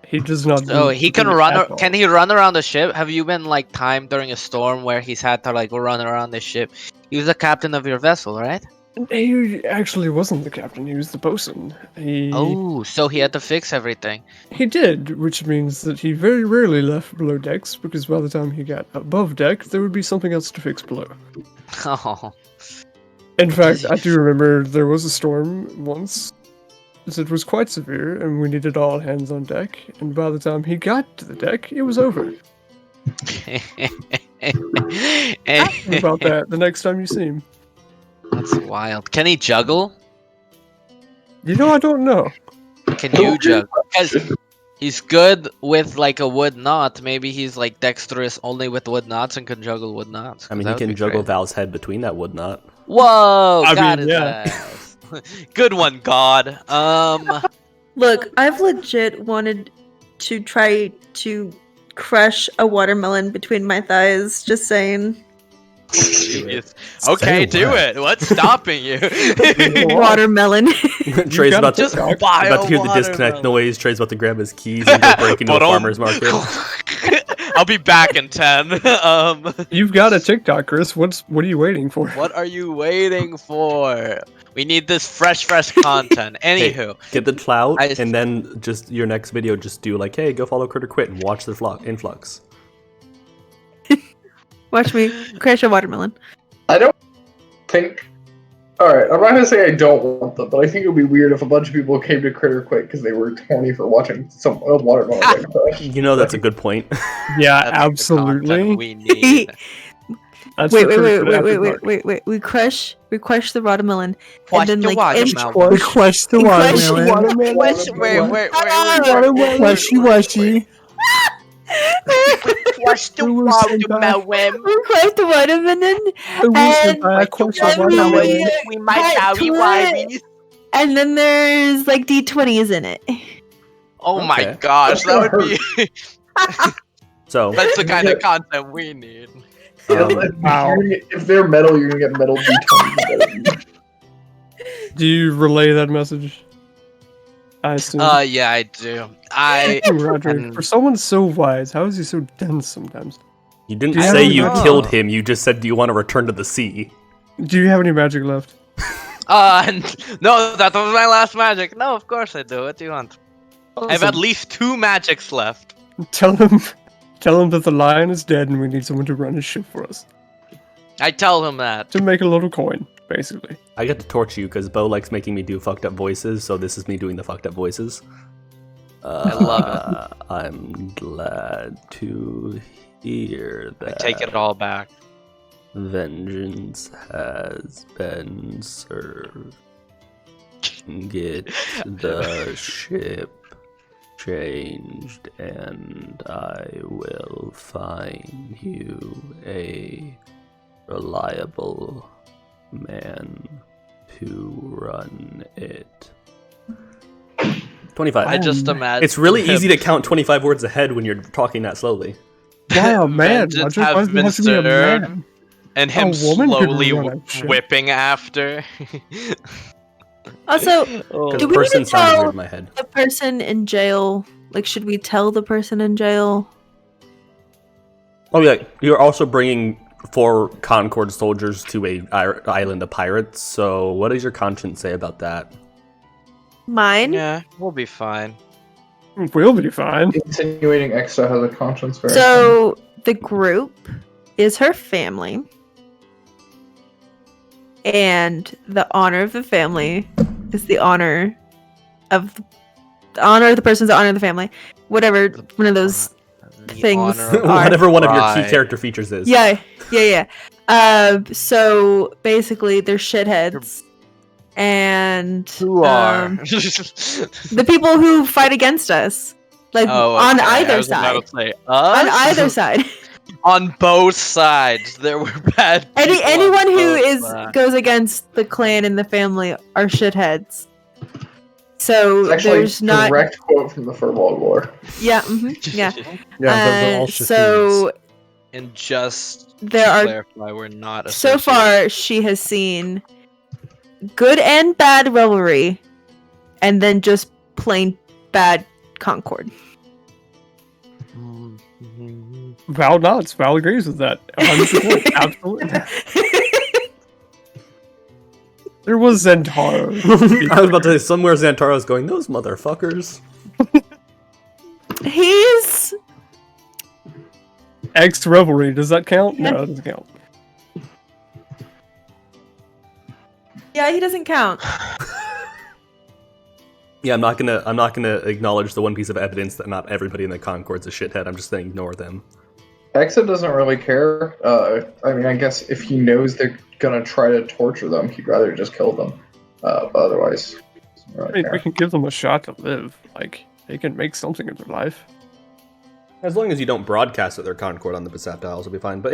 Speaker 6: He does not.
Speaker 3: So
Speaker 6: move
Speaker 3: he can
Speaker 6: at
Speaker 3: run.
Speaker 6: all.
Speaker 3: Can he run around the ship? Have you been like timed during a storm where he's had to like run around the ship? He was the captain of your vessel, right?
Speaker 6: He actually wasn't the captain. He was the bosun.
Speaker 3: Oh, so he had to fix everything.
Speaker 6: He did, which means that he very rarely left below decks, because by the time he got above deck, there would be something else to fix below.
Speaker 3: Oh,
Speaker 6: In fact, I do remember there was a storm once that was quite severe, and we needed all hands on deck, and by the time he got to the deck, it was over. Ask him about that the next time you see him.
Speaker 3: That's wild. Can he juggle?
Speaker 6: You know, I don't know.
Speaker 3: Can you juggle? He's good with like a wood knot. Maybe he's like dexterous only with wood knots and can juggle wood knots.
Speaker 1: I
Speaker 3: 'cause
Speaker 1: mean,
Speaker 3: that
Speaker 1: he
Speaker 3: would
Speaker 1: can
Speaker 3: be
Speaker 1: juggle
Speaker 3: great.
Speaker 1: Val's head between that wood knot.
Speaker 3: Whoa!
Speaker 6: I
Speaker 3: Got
Speaker 6: mean,
Speaker 3: his
Speaker 6: yeah.
Speaker 3: ass. Good one, God.
Speaker 5: Look, I've legit wanted to try to crush a watermelon between my thighs. Just saying.
Speaker 3: Jeez. Okay, do
Speaker 2: what?
Speaker 3: it. What's stopping you?
Speaker 5: Watermelon.
Speaker 1: Trey's
Speaker 6: gotta
Speaker 1: about to,
Speaker 3: Just buy
Speaker 1: about to hear
Speaker 3: a
Speaker 1: the disconnect
Speaker 3: watermelon.
Speaker 1: noise. Trey's about to grab his keys and go break into a farmer's market.
Speaker 3: I'll be back in 10.
Speaker 6: You've got a TikTok, Chris. What are you waiting for?
Speaker 3: What are you waiting for? We need this fresh content. Anywho,
Speaker 1: Get the clout,
Speaker 3: I-
Speaker 1: and then just your next video, just do like, hey, go follow Critter Quit and watch the influx.
Speaker 5: Watch me crush a watermelon.
Speaker 4: I don't think. Alright, I'm not gonna say I don't want them, but I think it would be weird if a bunch of people came to Critter Quick because they were horny for watching some watermelon get crushed.
Speaker 1: You know, that's a good point.
Speaker 6: Yeah,
Speaker 3: that's the
Speaker 6: absolutely.
Speaker 3: content we need.
Speaker 6: That's
Speaker 5: Wait,
Speaker 6: the
Speaker 5: wait,
Speaker 6: Critter
Speaker 5: wait,
Speaker 6: Quit
Speaker 5: wait,
Speaker 6: after
Speaker 5: wait, wait, wait. We crush the watermelon,
Speaker 3: Watch
Speaker 5: and then
Speaker 3: the
Speaker 5: like
Speaker 3: watermelon.
Speaker 2: We crush the
Speaker 5: Crush
Speaker 2: watermelon.
Speaker 3: Wait.
Speaker 2: Washy washy.
Speaker 3: Watch the
Speaker 6: Who will say
Speaker 3: watermelon.
Speaker 5: we crush the watermelon,
Speaker 6: Who will say
Speaker 5: and
Speaker 6: that? Crush the
Speaker 5: then
Speaker 6: watermelon.
Speaker 3: We might
Speaker 5: cut
Speaker 3: carry
Speaker 5: to
Speaker 3: wires.
Speaker 5: and then there's like D20s in it.
Speaker 3: Oh my
Speaker 1: Okay.
Speaker 3: gosh, that would be.
Speaker 1: So,
Speaker 3: That's the kind of content we need.
Speaker 6: Wow.
Speaker 4: If they're metal, you're gonna get metal D20s.
Speaker 6: Do you relay that message? I assume.
Speaker 3: Yeah, I do. I
Speaker 6: Hey, Roger, for someone so wise, how is he so dense sometimes?
Speaker 1: you didn't
Speaker 6: Do you
Speaker 1: say
Speaker 6: have
Speaker 1: you
Speaker 3: any-
Speaker 1: killed him, you just said, do you want to return to the sea?
Speaker 6: Do you have any magic left?
Speaker 3: no, that was my last magic. No, of course I do. What do you want? I have at least 2 magics left.
Speaker 6: Tell him that the lion is dead and we need someone to run his ship for us.
Speaker 3: I tell him that.
Speaker 6: To make a little coin, basically.
Speaker 1: I get to torture you because Bo likes making me do fucked up voices, so this is me doing the fucked up voices.
Speaker 3: I love
Speaker 1: it. I'm glad to hear
Speaker 3: I
Speaker 1: that.
Speaker 3: take it all back.
Speaker 1: Vengeance has been served. Get the ship changed, and I will find you a reliable man to run it. 25.
Speaker 3: I just imagine.
Speaker 1: It's really easy to count 25 words ahead when you're talking that slowly.
Speaker 6: Wow, man.
Speaker 3: Vengeance
Speaker 6: Roger, why
Speaker 3: has
Speaker 6: does it
Speaker 3: been
Speaker 6: have to be a
Speaker 3: served.
Speaker 6: man?
Speaker 3: And him
Speaker 6: A woman could
Speaker 3: slowly
Speaker 6: run a ship.
Speaker 3: whipping after.
Speaker 5: Also,
Speaker 3: Oh.
Speaker 1: Because
Speaker 5: do we need
Speaker 1: person
Speaker 5: to
Speaker 1: sounded
Speaker 5: tell
Speaker 1: weird in my head.
Speaker 5: the person in jail? Like, should we tell the person in jail?
Speaker 1: Oh yeah, you're also bringing 4 Concord soldiers to a island of pirates. So what does your conscience say about that?
Speaker 5: Mine?
Speaker 3: Yeah, we'll be fine.
Speaker 6: We'll be fine.
Speaker 4: Insinuating Exo has a conscience. Very
Speaker 5: So the group is her family, and the honor of the family is the honor of the person's the honor of the family. Whatever one of those
Speaker 3: The
Speaker 5: things
Speaker 3: honor of
Speaker 5: are-
Speaker 1: Whatever one of your key
Speaker 3: pride.
Speaker 1: character features is.
Speaker 5: Yeah. So basically, they're shitheads, and
Speaker 3: Who are?
Speaker 5: the people who fight against us, like on
Speaker 3: okay, I
Speaker 5: either
Speaker 3: was about
Speaker 5: side.
Speaker 3: to say,
Speaker 5: On
Speaker 3: us?
Speaker 5: either side.
Speaker 3: On both sides, there were bad. people on
Speaker 5: Anyone who
Speaker 3: both sides.
Speaker 5: goes against the clan and the family are shitheads. So
Speaker 4: It's actually
Speaker 5: there's
Speaker 4: a
Speaker 5: not.
Speaker 4: direct quote from the Feywild War.
Speaker 5: Yeah. Yeah.
Speaker 2: Yeah, those are all
Speaker 5: So
Speaker 3: And just
Speaker 5: there
Speaker 3: to
Speaker 5: are.
Speaker 3: clarify, we're not.
Speaker 5: So
Speaker 3: associated.
Speaker 5: far, she has seen good and bad revelry, and then just plain bad concord.
Speaker 6: Val nods. Val agrees with that. 100%. Absolutely. There was Zentaro.
Speaker 1: I was about to say, somewhere Xantaro's going, those motherfuckers.
Speaker 5: He's
Speaker 6: X Revelry. Does that count? No, it doesn't count.
Speaker 5: yeah, he doesn't count.
Speaker 1: Yeah, I'm not gonna acknowledge the one piece of evidence that not everybody in the Concord's a shithead. I'm just gonna ignore them.
Speaker 4: Exo doesn't really care. I mean, I guess if he knows they're gonna try to torture them, he'd rather just kill them. But otherwise, doesn't
Speaker 6: I
Speaker 4: really
Speaker 6: mean,
Speaker 4: care.
Speaker 6: we can give them a shot to live. Like, they can make something of their life.
Speaker 1: As long as you don't broadcast that they're Concord on the Besapt Isles, will be fine. But